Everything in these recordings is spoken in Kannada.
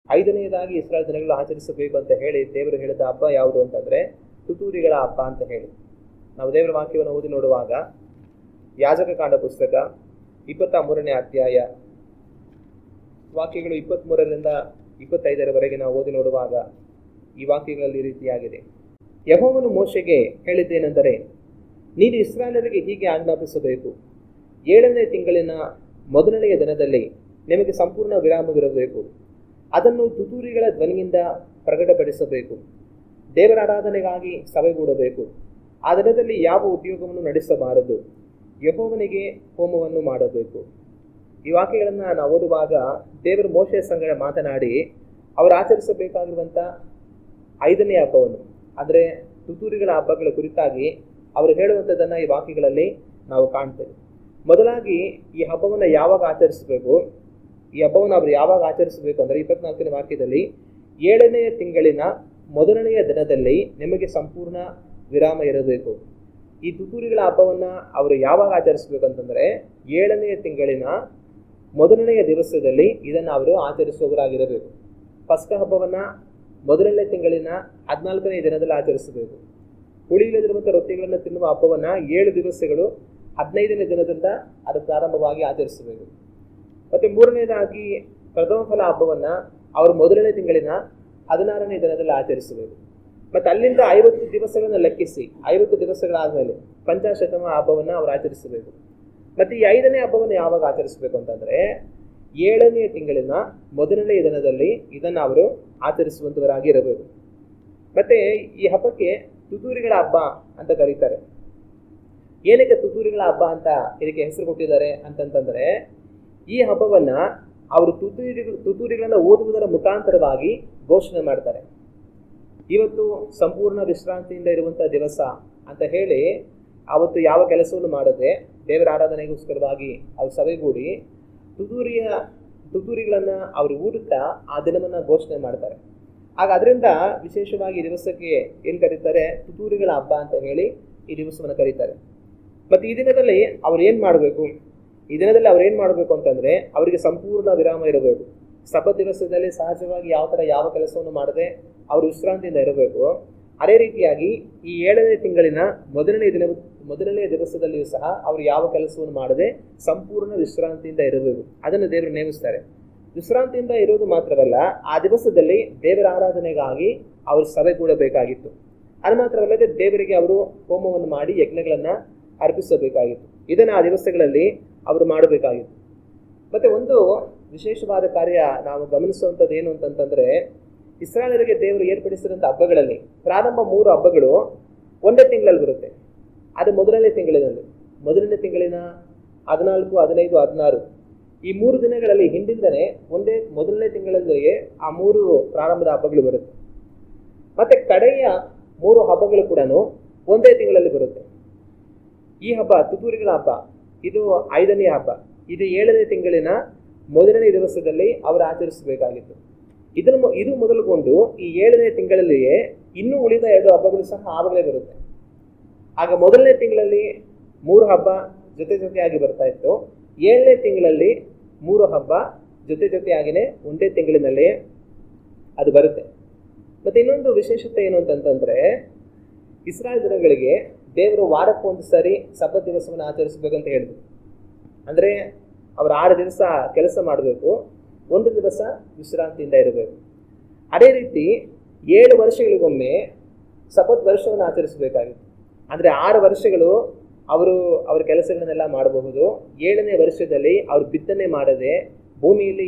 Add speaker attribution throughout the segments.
Speaker 1: ಐದನೆಯದಾಗಿ ಇಸ್ರಾಯೇಲ್ ಜನಗಳು ಆಚರಿಸಬೇಕು ಅಂತ ಹೇಳಿ ದೇವರು ಹೇಳಿದ ಹಬ್ಬ ಯಾವುದು ಅಂತಂದ್ರೆ ತುತ್ತೂರಿಗಳ ಹಬ್ಬ ಅಂತ ಹೇಳಿ ನಾವು ದೇವರ ವಾಕ್ಯವನ್ನು ಓದಿ ನೋಡುವಾಗ ಯಾಜಕ ಕಾಂಡ ಪುಸ್ತಕ 23ನೇ ಅಧ್ಯಾಯ ವಾಕ್ಯಗಳು 23ರಿಂದ 25ರವರೆಗೆ ನಾವು ಓದಿ ನೋಡುವಾಗ ಈ ವಾಕ್ಯಗಳಲ್ಲಿ ಈ ರೀತಿಯಾಗಿದೆ. ಯೆಹೋವನು ಮೋಶೆಗೆ ಹೇಳಿದ್ದೇನೆಂದರೆ, ನೀನು ಇಸ್ರಾಯೇಲರಿಗೆ ಹೀಗೆ ಆಜ್ಞಾಪಿಸಬೇಕು, 7ನೇ ತಿಂಗಳಿನ ಮೊದಲನೆಯ ದಿನದಲ್ಲಿ ನಿಮಗೆ ಸಂಪೂರ್ಣ ವಿರಾಮವಿರಬೇಕು. ಅದನ್ನು ತುತ್ತೂರಿಗಳ ಧ್ವನಿಯಿಂದ ಪ್ರಕಟಪಡಿಸಬೇಕು. ದೇವರ ಆರಾಧನೆಗಾಗಿ ಸಭೆಗೂಡಬೇಕು. ಆ ದಿನದಲ್ಲಿ ಯಾವ ಉದ್ಯೋಗವನ್ನು ನಡೆಸಬಾರದು. ಯೆಹೋವನಿಗೆ ಹೋಮವನ್ನು ಮಾಡಬೇಕು. ಈ ವಾಕ್ಯಗಳನ್ನು ನಾವು ಓದುವಾಗ ದೇವರು ಮೋಶೆಯ ಸಂಗಡ ಮಾತನಾಡಿ ಅವರು ಆಚರಿಸಬೇಕಾಗಿರುವಂಥ 5ನೇ ಹಬ್ಬವನ್ನು ಅಂದರೆ ತುತ್ತೂರಿಗಳ ಹಬ್ಬಗಳ ಕುರಿತಾಗಿ ಅವರು ಹೇಳುವಂಥದ್ದನ್ನು ಈ ವಾಕ್ಯಗಳಲ್ಲಿ ನಾವು ಕಾಣ್ತೇವೆ. ಮೊದಲಾಗಿ ಈ ಹಬ್ಬವನ್ನು ಯಾವಾಗ ಆಚರಿಸಬೇಕು, ಈ ಹಬ್ಬವನ್ನು ಅವರು ಯಾವಾಗ ಆಚರಿಸಬೇಕು ಅಂದರೆ 24ನೇ ವಾಕ್ಯದಲ್ಲಿ 7ನೇ ತಿಂಗಳಿನ ಮೊದಲನೆಯ ದಿನದಲ್ಲಿ ನಿಮಗೆ ಸಂಪೂರ್ಣ ವಿರಾಮ ಇರಬೇಕು. ಈ ತುತ್ತೂರಿಗಳ ಹಬ್ಬವನ್ನು ಅವರು ಯಾವಾಗ ಆಚರಿಸಬೇಕು ಅಂತಂದರೆ 7ನೇ ತಿಂಗಳಿನ ಮೊದಲನೆಯ ದಿವಸದಲ್ಲಿ ಇದನ್ನು ಅವರು ಆಚರಿಸುವವರಾಗಿರಬೇಕು. ಪಸ್ಕ ಹಬ್ಬವನ್ನು ಮೊದಲನೇ ತಿಂಗಳಿನ 14ನೇ ದಿನದಲ್ಲಿ ಆಚರಿಸಬೇಕು. ಹುಳಿಯಿಲ್ಲದಿರುವಂಥ ರೊಟ್ಟಿಗಳನ್ನು ತಿನ್ನುವ ಹಬ್ಬವನ್ನು 7 ದಿವಸಗಳು 15ನೇ ದಿನದಿಂದ ಅದು ಪ್ರಾರಂಭವಾಗಿ ಆಚರಿಸಬೇಕು. ಮತ್ತು 3ನೇದಾಗಿ ಪ್ರಥಮ ಫಲ ಹಬ್ಬವನ್ನು ಅವರು ಮೊದಲನೇ ತಿಂಗಳಿನ 16ನೇ ದಿನದಲ್ಲಿ ಆಚರಿಸಬೇಕು. ಮತ್ತು ಅಲ್ಲಿಂದ 50 ದಿವಸಗಳನ್ನು ಲೆಕ್ಕಿಸಿ 50 ದಿವಸಗಳಾದಮೇಲೆ ಪಂಚಾಶತಮ ಹಬ್ಬವನ್ನು ಅವರು ಆಚರಿಸಬೇಕು. ಮತ್ತು ಈ 5ನೇ ಹಬ್ಬವನ್ನು ಯಾವಾಗ ಆಚರಿಸಬೇಕು ಅಂತಂದರೆ 7ನೇ ತಿಂಗಳಿನ ಮೊದಲನೇ ದಿನದಲ್ಲಿ ಇದನ್ನು ಅವರು ಆಚರಿಸುವಂಥವರಾಗಿ ಇರಬೇಕು. ಮತ್ತು ಈ ಹಬ್ಬಕ್ಕೆ ತುತ್ತೂರಿಗಳ ಹಬ್ಬ ಅಂತ ಕರೀತಾರೆ. ಏನಕ್ಕೆ ತುತ್ತೂರಿಗಳ ಹಬ್ಬ ಅಂತ ಇದಕ್ಕೆ ಹೆಸರು ಕೊಟ್ಟಿದ್ದಾರೆ ಅಂತಂತಂದರೆ, ಈ ಹಬ್ಬವನ್ನು ಅವರು ತುತ್ತೂರಿಗಳನ್ನು ಓದುವುದರ ಮುಖಾಂತರವಾಗಿ ಘೋಷಣೆ ಮಾಡ್ತಾರೆ. ಇವತ್ತು ಸಂಪೂರ್ಣ ವಿಶ್ರಾಂತಿಯಿಂದ ಇರುವಂಥ ದಿವಸ ಅಂತ ಹೇಳಿ ಅವತ್ತು ಯಾವ ಕೆಲಸವನ್ನು ಮಾಡದೆ ದೇವರ ಆರಾಧನೆಗೋಸ್ಕರವಾಗಿ ಅವ್ರು ಸಭೆಗೂಡಿ ತುತ್ತೂರಿಗಳನ್ನು ಅವರು ಊದುತ್ತಾ ಆ ದಿನವನ್ನು ಘೋಷಣೆ ಮಾಡ್ತಾರೆ. ಆಗ ಅದರಿಂದ ವಿಶೇಷವಾಗಿ ಈ ದಿವಸಕ್ಕೆ ಏನು ಕರೀತಾರೆ, ತುತ್ತೂರಿಗಳ ಹಬ್ಬ ಅಂತ ಹೇಳಿ ಈ ದಿವಸವನ್ನು ಕರೀತಾರೆ. ಮತ್ತು ಈ ದಿನದಲ್ಲಿ ಅವ್ರು ಏನು ಮಾಡಬೇಕು, ಈ ದಿನದಲ್ಲಿ ಅವ್ರು ಏನು ಮಾಡಬೇಕು ಅಂತಂದರೆ ಅವರಿಗೆ ಸಂಪೂರ್ಣ ವಿರಾಮ ಇರಬೇಕು. ಸಬ್ಬತ್ ದಿವಸದಲ್ಲಿ ಸಹಜವಾಗಿ ಯಾವ ಕೆಲಸವನ್ನು ಮಾಡದೆ ಅವರು ವಿಶ್ರಾಂತಿಯಿಂದ ಇರಬೇಕು. ಅದೇ ರೀತಿಯಾಗಿ ಈ 7ನೇ ತಿಂಗಳಿನ ಮೊದಲನೇ ದಿವಸದಲ್ಲಿಯೂ ಸಹ ಅವರು ಯಾವ ಕೆಲಸವನ್ನು ಮಾಡದೆ ಸಂಪೂರ್ಣ ವಿಶ್ರಾಂತಿಯಿಂದ ಇರಬೇಕು. ಅದನ್ನು ದೇವರು ನೇಮಿಸ್ತಾರೆ. ವಿಶ್ರಾಂತಿಯಿಂದ ಇರೋದು ಮಾತ್ರವಲ್ಲ, ಆ ದಿವಸದಲ್ಲಿ ದೇವರ ಆರಾಧನೆಗಾಗಿ ಅವರು ಸಭೆಗೂಡಬೇಕಾಗಿತ್ತು. ಅದು ಮಾತ್ರವಲ್ಲದೆ ದೇವರಿಗೆ ಅವರು ಹೋಮವನ್ನು ಮಾಡಿ ಯಜ್ಞಗಳನ್ನು ಅರ್ಪಿಸಬೇಕಾಗಿತ್ತು. ಇದನ್ನು ಆ ದಿವಸಗಳಲ್ಲಿ ಅವರು ಮಾಡಬೇಕಾಗಿತ್ತು. ಮತ್ತು ಒಂದು ವಿಶೇಷವಾದ ಕಾರ್ಯ ನಾವು ಗಮನಿಸುವಂಥದ್ದು ಏನು ಅಂತಂತಂದರೆ, ಇಸ್ರಾಯೇಲರಿಗೆ ದೇವರು ಏರ್ಪಡಿಸಿದಂಥ ಹಬ್ಬಗಳಲ್ಲಿ ಪ್ರಾರಂಭ 3 ಹಬ್ಬಗಳು ಒಂದೇ ತಿಂಗಳಲ್ಲಿ ಬರುತ್ತೆ. ಅದು ಮೊದಲನೇ ತಿಂಗಳಿನಲ್ಲಿ, ಮೊದಲನೇ ತಿಂಗಳಿನ 14, 15, 16 ಈ 3 ದಿನಗಳಲ್ಲಿ ಹಿಂದಿಂದನೇ ಮೊದಲನೇ ತಿಂಗಳಲ್ಲಿಯೇ ಆ 3 ಪ್ರಾರಂಭದ ಹಬ್ಬಗಳು ಬರುತ್ತೆ. ಮತ್ತೆ ಕಡೆಯ 3 ಹಬ್ಬಗಳು ಕೂಡ ಒಂದೇ ತಿಂಗಳಲ್ಲಿ ಬರುತ್ತೆ. ಈ ಹಬ್ಬ ತುತ್ತೂರಿಗಳ ಹಬ್ಬ ಇದು 5ನೇ ಹಬ್ಬ. ಇದು 7ನೇ ತಿಂಗಳಿನ ಮೊದಲನೇ ದಿವಸದಲ್ಲಿ ಅವರು ಆಚರಿಸಬೇಕಾಗಿತ್ತು. ಇದು ಮೊದಲುಗೊಂಡು ಈ 7ನೇ ತಿಂಗಳಲ್ಲಿಯೇ ಇನ್ನೂ ಉಳಿದ 2 ಹಬ್ಬಗಳು ಸಹ ಆವಾಗಲೇ ಬರುತ್ತೆ. ಆಗ ಮೊದಲನೇ ತಿಂಗಳಲ್ಲಿ 3 ಹಬ್ಬ ಜೊತೆಯಾಗಿ ಬರ್ತಾ ಇತ್ತು. 7ನೇ ತಿಂಗಳಲ್ಲಿ 3 ಹಬ್ಬ ಜೊತೆಯಾಗಿನೇ ಒಂದೇ ತಿಂಗಳಿನಲ್ಲಿ ಅದು ಬರುತ್ತೆ. ಮತ್ತು ಇನ್ನೊಂದು ವಿಶೇಷತೆ ಏನು ಅಂತಂತಂದರೆ, ಇಸ್ರಾಯೇಲ್ ಜನಗಳಿಗೆ ದೇವರು ವಾರಕ್ಕೊಂದು ಸರಿ ಸಬ್ಬತ್ ದಿವಸವನ್ನು ಆಚರಿಸಬೇಕಂತ ಹೇಳಿದ್ರು. ಅಂದರೆ ಅವರು 6 ದಿವಸ ಕೆಲಸ ಮಾಡಬೇಕು, 1 ದಿವಸ ವಿಶ್ರಾಂತಿಯಿಂದ ಇರಬೇಕು. ಅದೇ ರೀತಿ 7 ವರ್ಷಗಳಿಗೊಮ್ಮೆ ಸಬ್ಬತ್ ವರ್ಷವನ್ನು ಆಚರಿಸಬೇಕಾಗಿತ್ತು. ಅಂದರೆ 6 ವರ್ಷಗಳು ಅವರ ಕೆಲಸಗಳನ್ನೆಲ್ಲ ಮಾಡಬಹುದು. 7ನೇ ವರ್ಷದಲ್ಲಿ ಅವರು ಬಿತ್ತನೆ ಮಾಡದೆ ಭೂಮಿಯಲ್ಲಿ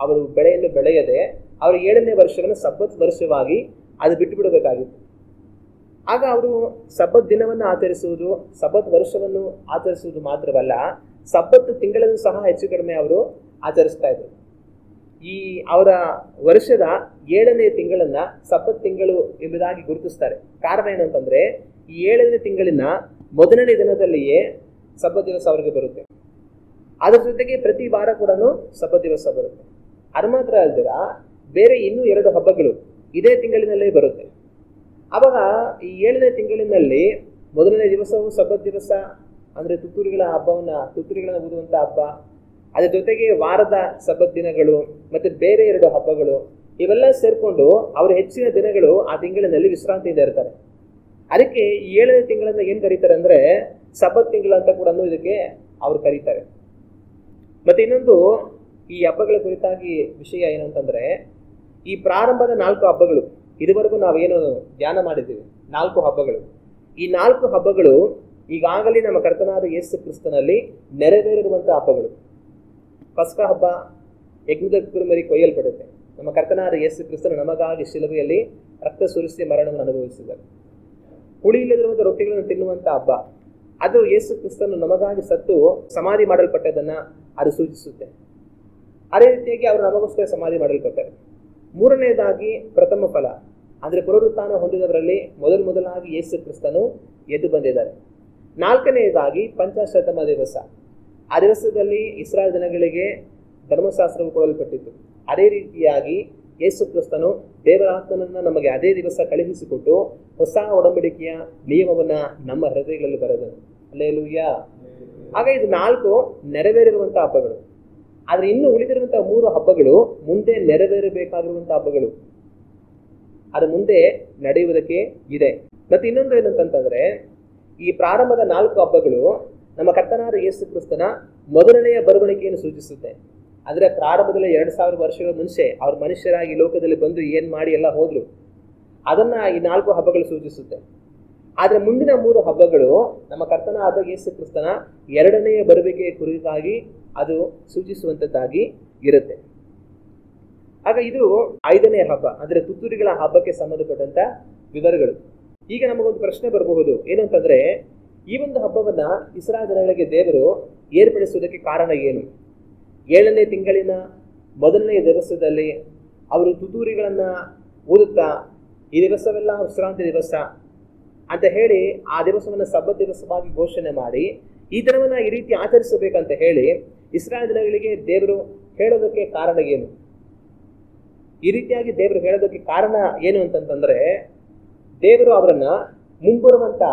Speaker 1: ಅವರು ಬೆಳೆಯನ್ನು ಬೆಳೆಯದೆ ಅವರು 7ನೇ ವರ್ಷವನ್ನು ಸಬ್ಬತ್ ವರ್ಷವಾಗಿ ಅದು ಬಿಟ್ಟು ಬಿಡಬೇಕಾಗಿತ್ತು. ಆಗ ಅವರು ಸಬ್ಬತ್ ದಿನವನ್ನು ಆಚರಿಸುವುದು, ಸಬ್ಬತ್ ವರ್ಷವನ್ನು ಆಚರಿಸುವುದು ಮಾತ್ರವಲ್ಲ, ಸಬ್ಬತ್ ತಿಂಗಳನ್ನು ಸಹ ಹೆಚ್ಚು ಕಡಿಮೆ ಅವರು ಆಚರಿಸ್ತಾ ಇದ್ರು. ಈ ಅವರ ವರ್ಷದ 7ನೇ ತಿಂಗಳನ್ನ ಸಬ್ಬತ್ ತಿಂಗಳು ಎಂಬುದಾಗಿ ಗುರುತಿಸ್ತಾರೆ. ಕಾರಣ ಏನಂತಂದ್ರೆ, ಈ 7ನೇ ತಿಂಗಳಿನ ಮೊದಲನೇ ದಿನದಲ್ಲಿಯೇ ಸಬ್ಬತ್ ದಿವಸ ಅವರಿಗೆ ಬರುತ್ತೆ. ಅದರ ಜೊತೆಗೆ ಪ್ರತಿ ವಾರ ಕೂಡ ಸಬ್ಬತ್ ದಿವಸ ಬರುತ್ತೆ. ಅದು ಮಾತ್ರ ಅಲ್ದಿರ ಬೇರೆ ಇನ್ನೂ 2 ಹಬ್ಬಗಳು ಇದೇ ತಿಂಗಳಿನಲ್ಲೇ ಬರುತ್ತೆ. ಆವಾಗ ಈ 7ನೇ ತಿಂಗಳಿನಲ್ಲಿ ಮೊದಲನೇ ದಿವಸವು ಸಬ್ಬತ್ ದಿವಸ, ಅಂದರೆ ತುತ್ತೂರಿಗಳ ಹಬ್ಬವನ್ನು ಊದುವಂಥ ಹಬ್ಬ. ಅದ್ರ ಜೊತೆಗೆ ವಾರದ ಸಬ್ಬತ್ ದಿನಗಳು ಮತ್ತೆ ಬೇರೆ 2 ಹಬ್ಬಗಳು, ಇವೆಲ್ಲ ಸೇರ್ಕೊಂಡು ಅವರು ಹೆಚ್ಚಿನ ದಿನಗಳು ಆ ತಿಂಗಳಿನಲ್ಲಿ ವಿಶ್ರಾಂತಿಯಿಂದ ಇರ್ತಾರೆ. ಅದಕ್ಕೆ ಈ 7ನೇ ತಿಂಗಳನ್ನ ಏನ್ ಕರೀತಾರೆ ಅಂದ್ರೆ ಸಬ್ಬತ್ ತಿಂಗಳು ಅಂತ ಕೂಡ ಇದಕ್ಕೆ ಅವ್ರು ಕರೀತಾರೆ. ಮತ್ತೆ ಇನ್ನೊಂದು ಈ ಹಬ್ಬಗಳ ಕುರಿತಾಗಿ ವಿಷಯ ಏನು ಅಂತಂದ್ರೆ, ಈ ಪ್ರಾರಂಭದ 4 ಹಬ್ಬಗಳು, ಇದುವರೆಗೂ ನಾವೇನು ಧ್ಯಾನ ಮಾಡಿದ್ದೀವಿ 4 ಹಬ್ಬಗಳು, ಈ 4 ಹಬ್ಬಗಳು ಈಗಾಗಲೇ ನಮ್ಮ ಕರ್ತನಾದ ಯೇಸು ಕ್ರಿಸ್ತನಲ್ಲಿ ನೆರವೇರಿರುವಂತಹ ಹಬ್ಬಗಳು. ಪಸ್ಕ ಹಬ್ಬ ಯಜ್ಞದ ಕುರಿಮರಿ ಕೊಯ್ಯಲ್ಪಡುತ್ತೆ. ನಮ್ಮ ಕರ್ತನಾದ ಯೇಸು ಕ್ರಿಸ್ತನು ನಮಗಾಗಿ ಶಿಲುಬೆಯಲ್ಲಿ ರಕ್ತ ಸುರಿಸಿ ಮರಣವನ್ನು ಅನುಭವಿಸಿದ್ದಾರೆ. ಹುಳಿ ಇಲ್ಲದಿರುವಂತಹ ರೊಟ್ಟಿಗಳನ್ನು ತಿನ್ನುವಂತ ಹಬ್ಬ, ಅದು ಯೇಸು ಕ್ರಿಸ್ತನು ನಮಗಾಗಿ ಸತ್ತು ಸಮಾಧಿ ಮಾಡಲ್ಪಟ್ಟದನ್ನ ಅದು ಸೂಚಿಸುತ್ತೆ. ಅದೇ ರೀತಿಯಾಗಿ ಅವರು ನಮಗೋಸ್ಕರ ಸಮಾಧಿ ಮಾಡಲ್ಪಟ್ಟಾರೆ. 3ನೇದಾಗಿ ಪ್ರಥಮ ಫಲ ಅಂದ್ರೆ ಪುನರುತ್ಥಾನ ಹೊಂದಿದವರಲ್ಲಿ ಮೊದಲಾಗಿ ಯೇಸು ಕ್ರಿಸ್ತನು ಎದ್ದು ಬಂದಿದ್ದಾರೆ. 4ನೇದಾಗಿ ಪಂಚಾಶತಮ ದಿವಸ, ಆ ದಿವಸದಲ್ಲಿ ಇಸ್ರಾಯೇಲ್ ಜನಗಳಿಗೆ ಧರ್ಮಶಾಸ್ತ್ರವು ಕೊಡಲ್ಪಟ್ಟಿತ್ತು. ಅದೇ ರೀತಿಯಾಗಿ ಯೇಸು ಕ್ರಿಸ್ತನು ದೇವರ ಆತ್ಮನನ್ನ ನಮಗೆ ಅದೇ ದಿವಸ ಕಳುಹಿಸಿಕೊಟ್ಟು ಹೊಸ ಒಡಂಬಡಿಕೆಯ ನಿಯಮವನ್ನ ನಮ್ಮ ಹೃದಯಗಳಲ್ಲಿ ಬರೆದನು. ಹಲ್ಲೆಲೂಯಾ. ಆಗ ಇದು 4 ನೆರವೇರಿರುವಂತಹ ಹಬ್ಬಗಳು. ಆದ್ರೆ ಇನ್ನು ಉಳಿದಿರುವಂತಹ 3 ಹಬ್ಬಗಳು ಮುಂದೆ ನೆರವೇರಬೇಕಾಗಿರುವಂತಹ ಹಬ್ಬಗಳು, ಅದು ಮುಂದೆ ನಡೆಯುವುದಕ್ಕೆ ಇದೆ. ಮತ್ತೆ ಇನ್ನೊಂದು ಏನಂತಂದ್ರೆ, ಈ ಪ್ರಾರಂಭದ 4 ಹಬ್ಬಗಳು ನಮ್ಮ ಕರ್ತನಾದ ಯೇಸು ಕ್ರಿಸ್ತನ ಮೊದಲನೆಯ ಬರುವಣಿಗೆಯನ್ನು ಸೂಚಿಸುತ್ತೆ. ಅಂದ್ರೆ ಪ್ರಾರಂಭದಲ್ಲಿ 2000 ವರ್ಷಗಳ ಮುಂಚೆ ಅವ್ರ ಮನುಷ್ಯರಾಗಿ ಲೋಕದಲ್ಲಿ ಬಂದು ಏನ್ ಮಾಡಿ ಎಲ್ಲ ಹೋದ್ರು, ಅದನ್ನ ಈ 4 ಹಬ್ಬಗಳು ಸೂಚಿಸುತ್ತೆ. ಆದ್ರೆ ಮುಂದಿನ 3 ಹಬ್ಬಗಳು ನಮ್ಮ ಕರ್ತನಾದ ಯೇಸು ಕ್ರಿಸ್ತನ 2ನೆಯ ಬರುವಿಕೆಯ ಕುರಿತಾಗಿ ಅದು ಸೂಚಿಸುವಂತದ್ದಾಗಿ ಇರುತ್ತೆ. ಆಗ ಇದು 5ನೇ ಹಬ್ಬ, ಅಂದ್ರೆ ತುತ್ತೂರಿಗಳ ಹಬ್ಬಕ್ಕೆ ಸಂಬಂಧಪಟ್ಟಂತ ವಿವರಗಳು. ಈಗ ನಮಗೊಂದು ಪ್ರಶ್ನೆ ಬರಬಹುದು, ಏನಂತಂದ್ರೆ ಈ ಒಂದು ಹಬ್ಬವನ್ನ ಇಸ್ರಾಯೇಲ್ ಜನಗಳಿಗೆ ದೇವರು ಏರ್ಪಡಿಸುವುದಕ್ಕೆ ಕಾರಣ ಏನು? 7ನೇ ತಿಂಗಳಿನ ಮೊದಲನೇ ದಿವಸದಲ್ಲಿ ಅವರು ತುತ್ತೂರಿಗಳನ್ನ ಊದುತ್ತಾ ಈ ದಿವಸವೆಲ್ಲ ವಿಶ್ರಾಂತಿ ದಿವಸ ಅಂತ ಹೇಳಿ ಆ ದಿವಸವನ್ನ ಸಬ್ಬತ್ ದಿವಸವಾಗಿ ಘೋಷಣೆ ಮಾಡಿ ಈ ದಿನವನ್ನ ಈ ರೀತಿ ಆಚರಿಸಬೇಕಂತ ಹೇಳಿ ಇಸ್ರಾಯೇಲ್ ಜನಗಳಿಗೆ ದೇವರು ಹೇಳೋದಕ್ಕೆ ಕಾರಣ ಏನು? ಈ ರೀತಿಯಾಗಿ ದೇವರು ಹೇಳೋದಕ್ಕೆ ಕಾರಣ ಏನು ಅಂತಂತಂದ್ರೆ, ದೇವರು ಅವರನ್ನ ಮುಂಬರುವಂತ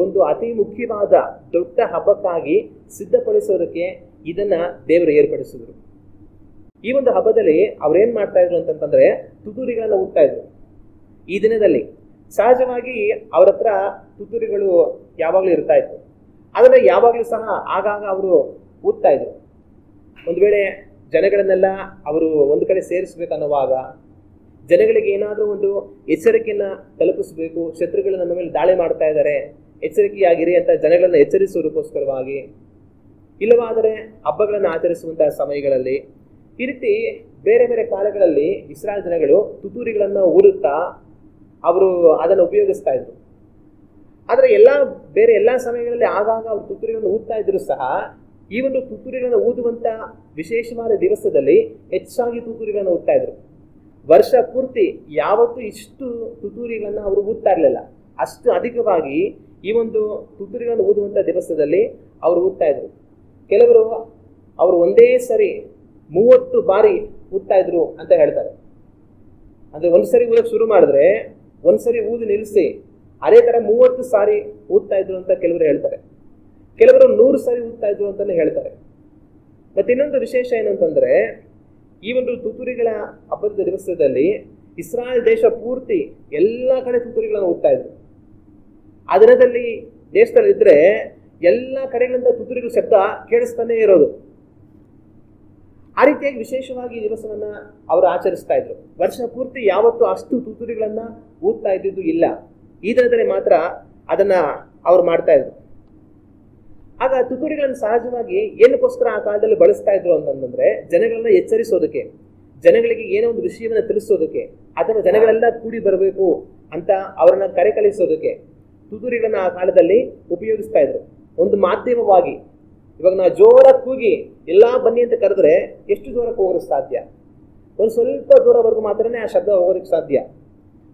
Speaker 1: ಒಂದು ಅತಿ ಮುಖ್ಯವಾದ ದೊಡ್ಡ ಹಬ್ಬಕ್ಕಾಗಿ ಸಿದ್ಧಪಡಿಸೋದಕ್ಕೆ ಇದನ್ನ ದೇವರು ಏರ್ಪಡಿಸಿದ್ರು. ಈ ಒಂದು ಹಬ್ಬದಲ್ಲಿ ಅವ್ರೇನ್ ಮಾಡ್ತಾ ಇದ್ರು ಅಂತಂತಂದ್ರೆ ತುತ್ತೂರಿಗಳನ್ನ ಊದ್ತಾ ಇದ್ರು. ಈ ದಿನದಲ್ಲಿ ಸಹಜವಾಗಿ ಅವ್ರ ಹತ್ರ ತುತ್ತೂರಿಗಳು ಯಾವಾಗ್ಲೂ ಇರ್ತಾ ಇತ್ತು. ಆದ್ರೆ ಯಾವಾಗ್ಲೂ ಸಹ ಆಗಾಗ ಅವರು ಊದ್ತಾ ಇದ್ರು. ಒಂದು ವೇಳೆ ಜನಗಳನ್ನೆಲ್ಲ ಅವರು ಒಂದು ಕಡೆ ಸೇರಿಸ್ಬೇಕನ್ನುವಾಗ, ಜನಗಳಿಗೆ ಏನಾದ್ರೂ ಒಂದು ಎಚ್ಚರಿಕೆಯನ್ನ ತಲುಪಿಸ್ಬೇಕು, ಶತ್ರುಗಳು ನಮ್ಮ ಮೇಲೆ ದಾಳಿ ಮಾಡ್ತಾ ಇದ್ದಾರೆ, ಎಚ್ಚರಿಕೆಯಾಗಿರಿ ಅಂತ ಜನಗಳನ್ನ ಎಚ್ಚರಿಸುವುದಕ್ಕೋಸ್ಕರವಾಗಿ, ಇಲ್ಲವಾದರೆ ಹಬ್ಬಗಳನ್ನು ಆಚರಿಸುವಂತಹ ಸಮಯಗಳಲ್ಲಿ, ಈ ರೀತಿ ಬೇರೆ ಬೇರೆ ಕಾಲಗಳಲ್ಲಿ ಇಸ್ರಾಯೇಲ್ ಜನಗಳು ತುತ್ತೂರಿಗಳನ್ನ ಊದುತ್ತಾ ಅವರು ಅದನ್ನು ಉಪಯೋಗಿಸ್ತಾ ಇದ್ರು. ಆದ್ರೆ ಬೇರೆ ಎಲ್ಲಾ ಸಮಯಗಳಲ್ಲಿ ಆಗಾಗ ಅವರು ತುತ್ತೂರಿಗಳನ್ನು ಊದ್ತಾ ಇದ್ರು ಸಹ ಈ ಒಂದು ತುತ್ತೂರಿಗಳನ್ನು ಊದುವಂತ ವಿಶೇಷವಾದ ದಿವಸದಲ್ಲಿ ಹೆಚ್ಚಾಗಿ ತುತ್ತೂರಿಗಳನ್ನು ಊದ್ತಾ ಇದ್ರು. ವರ್ಷ ಪೂರ್ತಿ ಯಾವತ್ತೂ ಇಷ್ಟು ತುತ್ತೂರಿಗಳನ್ನ ಅವರು ಊದ್ತಾ ಇರಲಿಲ್ಲ. ಅಷ್ಟು ಅಧಿಕವಾಗಿ ಈ ಒಂದು ತುತ್ತೂರಿಗಳನ್ನು ಊದುವಂತ ದಿವಸದಲ್ಲಿ ಅವರು ಊದ್ತಾ ಇದ್ರು. ಕೆಲವರು ಅವರು ಒಂದೇ ಸರಿ 30 ಬಾರಿ ಊದ್ತಾ ಇದ್ರು ಅಂತ ಹೇಳ್ತಾರೆ. ಅಂದ್ರೆ ಒಂದ್ಸರಿ ಊದಕ್ಕೆ ಶುರು ಮಾಡಿದ್ರೆ ಒಂದ್ಸರಿ ಊದು ನಿಲ್ಲಿಸಿ ಅದೇ ತರ 30 ಸಾರಿ ಊದ್ತಾ ಇದ್ರು ಅಂತ ಕೆಲವರು ಹೇಳ್ತಾರೆ. ಕೆಲವರು 100 ಸಾರಿ ಊದ್ತಾ ಇದ್ರು ಅಂತಾನೆ ಹೇಳ್ತಾರೆ. ಮತ್ತೆ ಇನ್ನೊಂದು ವಿಶೇಷ ಏನಂತಂದ್ರೆ, ಈ ಒಂದು ತುತ್ತೂರಿಗಳ ಹಬ್ಬದ ದಿವಸದಲ್ಲಿ ಇಸ್ರಾಯೇಲ್ ದೇಶ ಪೂರ್ತಿ ಎಲ್ಲಾ ಕಡೆ ತುತ್ತೂರಿಗಳನ್ನು ಊದ್ತಾ ಇದ್ರು. ಆ ದಿನದಲ್ಲಿ ದೇಶದಲ್ಲಿ ಇದ್ರೆ ಎಲ್ಲಾ ಕಡೆಗಳಿಂದ ತುತ್ತೂರಿಗಳ ಶಬ್ದ ಕೇಳಿಸ್ತಾನೆ ಇರೋದು. ಆ ರೀತಿಯಾಗಿ ವಿಶೇಷವಾಗಿ ಈ ದಿವಸವನ್ನ ಅವರು ಆಚರಿಸ್ತಾ ಇದ್ರು. ವರ್ಷ ಪೂರ್ತಿ ಯಾವತ್ತೂ ಅಷ್ಟು ತುತ್ತೂರಿಗಳನ್ನ ಊದ್ತಾ ಇದ್ದಿದ್ದು ಇಲ್ಲ. ಈ ದಿನದಲ್ಲಿ ಮಾತ್ರ ಅದನ್ನ ಅವ್ರು ಮಾಡ್ತಾ ಇದ್ರು. ಆಗ ತುತ್ತೂರಿಗಳನ್ನು ಸಹಜವಾಗಿ ಏನಕ್ಕೋಸ್ಕರ ಆ ಕಾಲದಲ್ಲಿ ಬಳಸ್ತಾ ಇದ್ರು ಅಂತಂದ್ರೆ, ಜನಗಳನ್ನ ಎಚ್ಚರಿಸೋದಕ್ಕೆ, ಜನಗಳಿಗೆ ಏನೋ ಒಂದು ವಿಷಯವನ್ನ ತಿಳಿಸೋದಕ್ಕೆ, ಅಥವಾ ಜನಗಳೆಲ್ಲ ಕೂಡಿ ಬರಬೇಕು ಅಂತ ಅವರನ್ನ ಕರೆ ಕಳಿಸೋದಕ್ಕೆ ತುತ್ತೂರಿಗಳನ್ನ ಆ ಕಾಲದಲ್ಲಿ ಉಪಯೋಗಿಸ್ತಾ ಇದ್ರು. ಒಂದು ಮಾಧ್ಯಮವಾಗಿ. ಇವಾಗ ನಾವು ಜೋರಾಗಿ ಕೂಗಿ ಎಲ್ಲಾ ಬನ್ನಿ ಅಂತ ಕರೆದ್ರೆ ಎಷ್ಟು ದೂರಕ್ಕೆ ಹೋಗೋದಕ್ಕೆ ಸಾಧ್ಯ? ಒಂದು ಸ್ವಲ್ಪ ದೂರವರೆಗೂ ಮಾತ್ರನೇ ಆ ಶಬ್ದ ಹೋಗೋದಕ್ಕೆ ಸಾಧ್ಯ.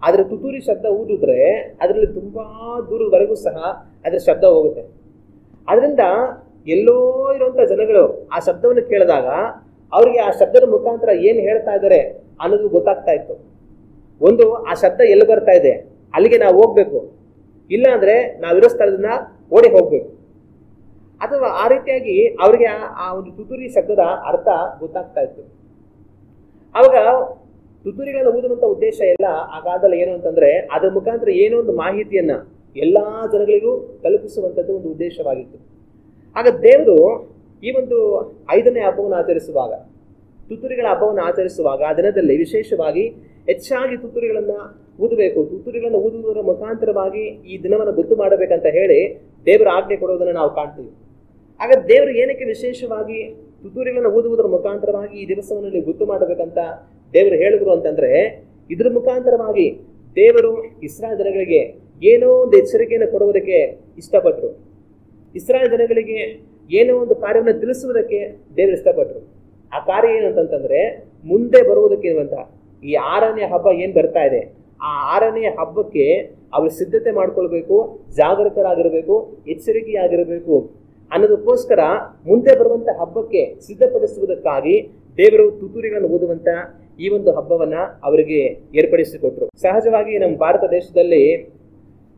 Speaker 1: ಆದ್ರೆ ತುತ್ತೂರಿ ಶಬ್ದ ಊದಿದ್ರೆ ಅದರಲ್ಲಿ ತುಂಬಾ ದೂರದವರೆಗೂ ಸಹ ಅದರ ಶಬ್ದ ಹೋಗುತ್ತೆ. ಅದರಿಂದ ಎಲ್ಲೋ ಇರುವಂತ ಜನಗಳು ಆ ಶಬ್ದವನ್ನು ಕೇಳಿದಾಗ ಅವರಿಗೆ ಆ ಶಬ್ದದ ಮುಖಾಂತರ ಏನ್ ಹೇಳ್ತಾ ಇದ್ದಾರೆ ಅನ್ನೋದು ಗೊತ್ತಾಗ್ತಾ ಇತ್ತು. ಒಂದು, ಆ ಶಬ್ದ ಎಲ್ಲಿ ಬರ್ತಾ ಇದೆ ಅಲ್ಲಿಗೆ ನಾವು ಹೋಗ್ಬೇಕು, ಇಲ್ಲ ಅಂದ್ರೆ ನಾವಿರೋ ಸ್ಥಳದಿಂದ ಓಡಿ ಹೋಗ್ಬೇಕು. ಅಥವಾ ಆ ರೀತಿಯಾಗಿ ಅವರಿಗೆ ಆ ಒಂದು ತುತ್ತೂರಿ ಶಬ್ದದ ಅರ್ಥ ಗೊತ್ತಾಗ್ತಾ ಇತ್ತು. ಅವಾಗ ತುತ್ತೂರಿಗಳನ್ನು ಊದುವಂತ ಉದ್ದೇಶ ಎಲ್ಲ ಆ ಕಾಲದಲ್ಲಿ ಏನು ಅಂತಂದ್ರೆ ಅದರ ಮುಖಾಂತರ ಏನೋ ಒಂದು ಮಾಹಿತಿಯನ್ನ ಎಲ್ಲಾ ಜನಗಳಿಗೂ ತಲುಪಿಸುವಂತದ್ದು ಒಂದು ಉದ್ದೇಶವಾಗಿತ್ತು. ಆಗ ದೇವರು ಈ ಒಂದು 5ನೇ ಹಬ್ಬವನ್ನು ಆಚರಿಸುವಾಗ, ತುತ್ತೂರಿಗಳ ಹಬ್ಬವನ್ನು ಆಚರಿಸುವಾಗ ಆ ದಿನದಲ್ಲಿ ವಿಶೇಷವಾಗಿ ಹೆಚ್ಚಾಗಿ ತುತ್ತೂರಿಗಳನ್ನ ಊದಬೇಕು, ತುತ್ತೂರಿಗಳನ್ನು ಊದುವುದರ ಮುಖಾಂತರವಾಗಿ ಈ ದಿನವನ್ನು ಗೊತ್ತು ಮಾಡಬೇಕಂತ ಹೇಳಿ ದೇವರ ಆಜ್ಞೆ ಕೊಡುವುದನ್ನು ನಾವು ಕಾಣ್ತೀವಿ. ಆಗ ದೇವರು ಏನಕ್ಕೆ ವಿಶೇಷವಾಗಿ ತುತ್ತೂರಿಗಳನ್ನು ಊದುವುದರ ಮುಖಾಂತರವಾಗಿ ಈ ದಿವಸವನ್ನು ನೀವು ಗೊತ್ತು ಮಾಡಬೇಕಂತ ದೇವರು ಹೇಳಿದ್ರು ಅಂತಂದ್ರೆ, ಇದ್ರ ಮುಖಾಂತರವಾಗಿ ದೇವರು ಇಸ್ರಾಯೇಲ್ ಜನಗಳಿಗೆ ಏನೋ ಒಂದು ಎಚ್ಚರಿಕೆಯನ್ನು ಕೊಡುವುದಕ್ಕೆ ಇಷ್ಟಪಟ್ಟರು. ಇಸ್ರಾಯೇಲ್ ಜನಗಳಿಗೆ ಏನೋ ಒಂದು ಕಾರ್ಯವನ್ನು ತಿಳಿಸುವುದಕ್ಕೆ ದೇವರು ಇಷ್ಟಪಟ್ಟರು. ಆ ಕಾರ್ಯ ಏನು ಅಂತಂತಂದ್ರೆ, ಮುಂದೆ ಬರುವುದಕ್ಕೆ ಇರುವಂತ ಈ 6ನೇ ಹಬ್ಬ ಏನ್ ಬರ್ತಾ ಇದೆ, ಆ 6ನೇ ಹಬ್ಬಕ್ಕೆ ಅವರು ಸಿದ್ಧತೆ ಮಾಡ್ಕೊಳ್ಬೇಕು, ಜಾಗರೂಕರಾಗಿರ್ಬೇಕು, ಎಚ್ಚರಿಕೆಯಾಗಿರಬೇಕು ಅನ್ನೋದಕ್ಕೋಸ್ಕರ ಮುಂದೆ ಬರುವಂತ ಹಬ್ಬಕ್ಕೆ ಸಿದ್ಧಪಡಿಸುವುದಕ್ಕಾಗಿ ದೇವರು ತುತ್ತೂರಿಗಳನ್ನು ಊದುವಂತ ಈ ಒಂದು ಹಬ್ಬವನ್ನ ಅವರಿಗೆ ಏರ್ಪಡಿಸಿಕೊಟ್ರು. ಸಹಜವಾಗಿ ನಮ್ಮ ಭಾರತ ದೇಶದಲ್ಲಿ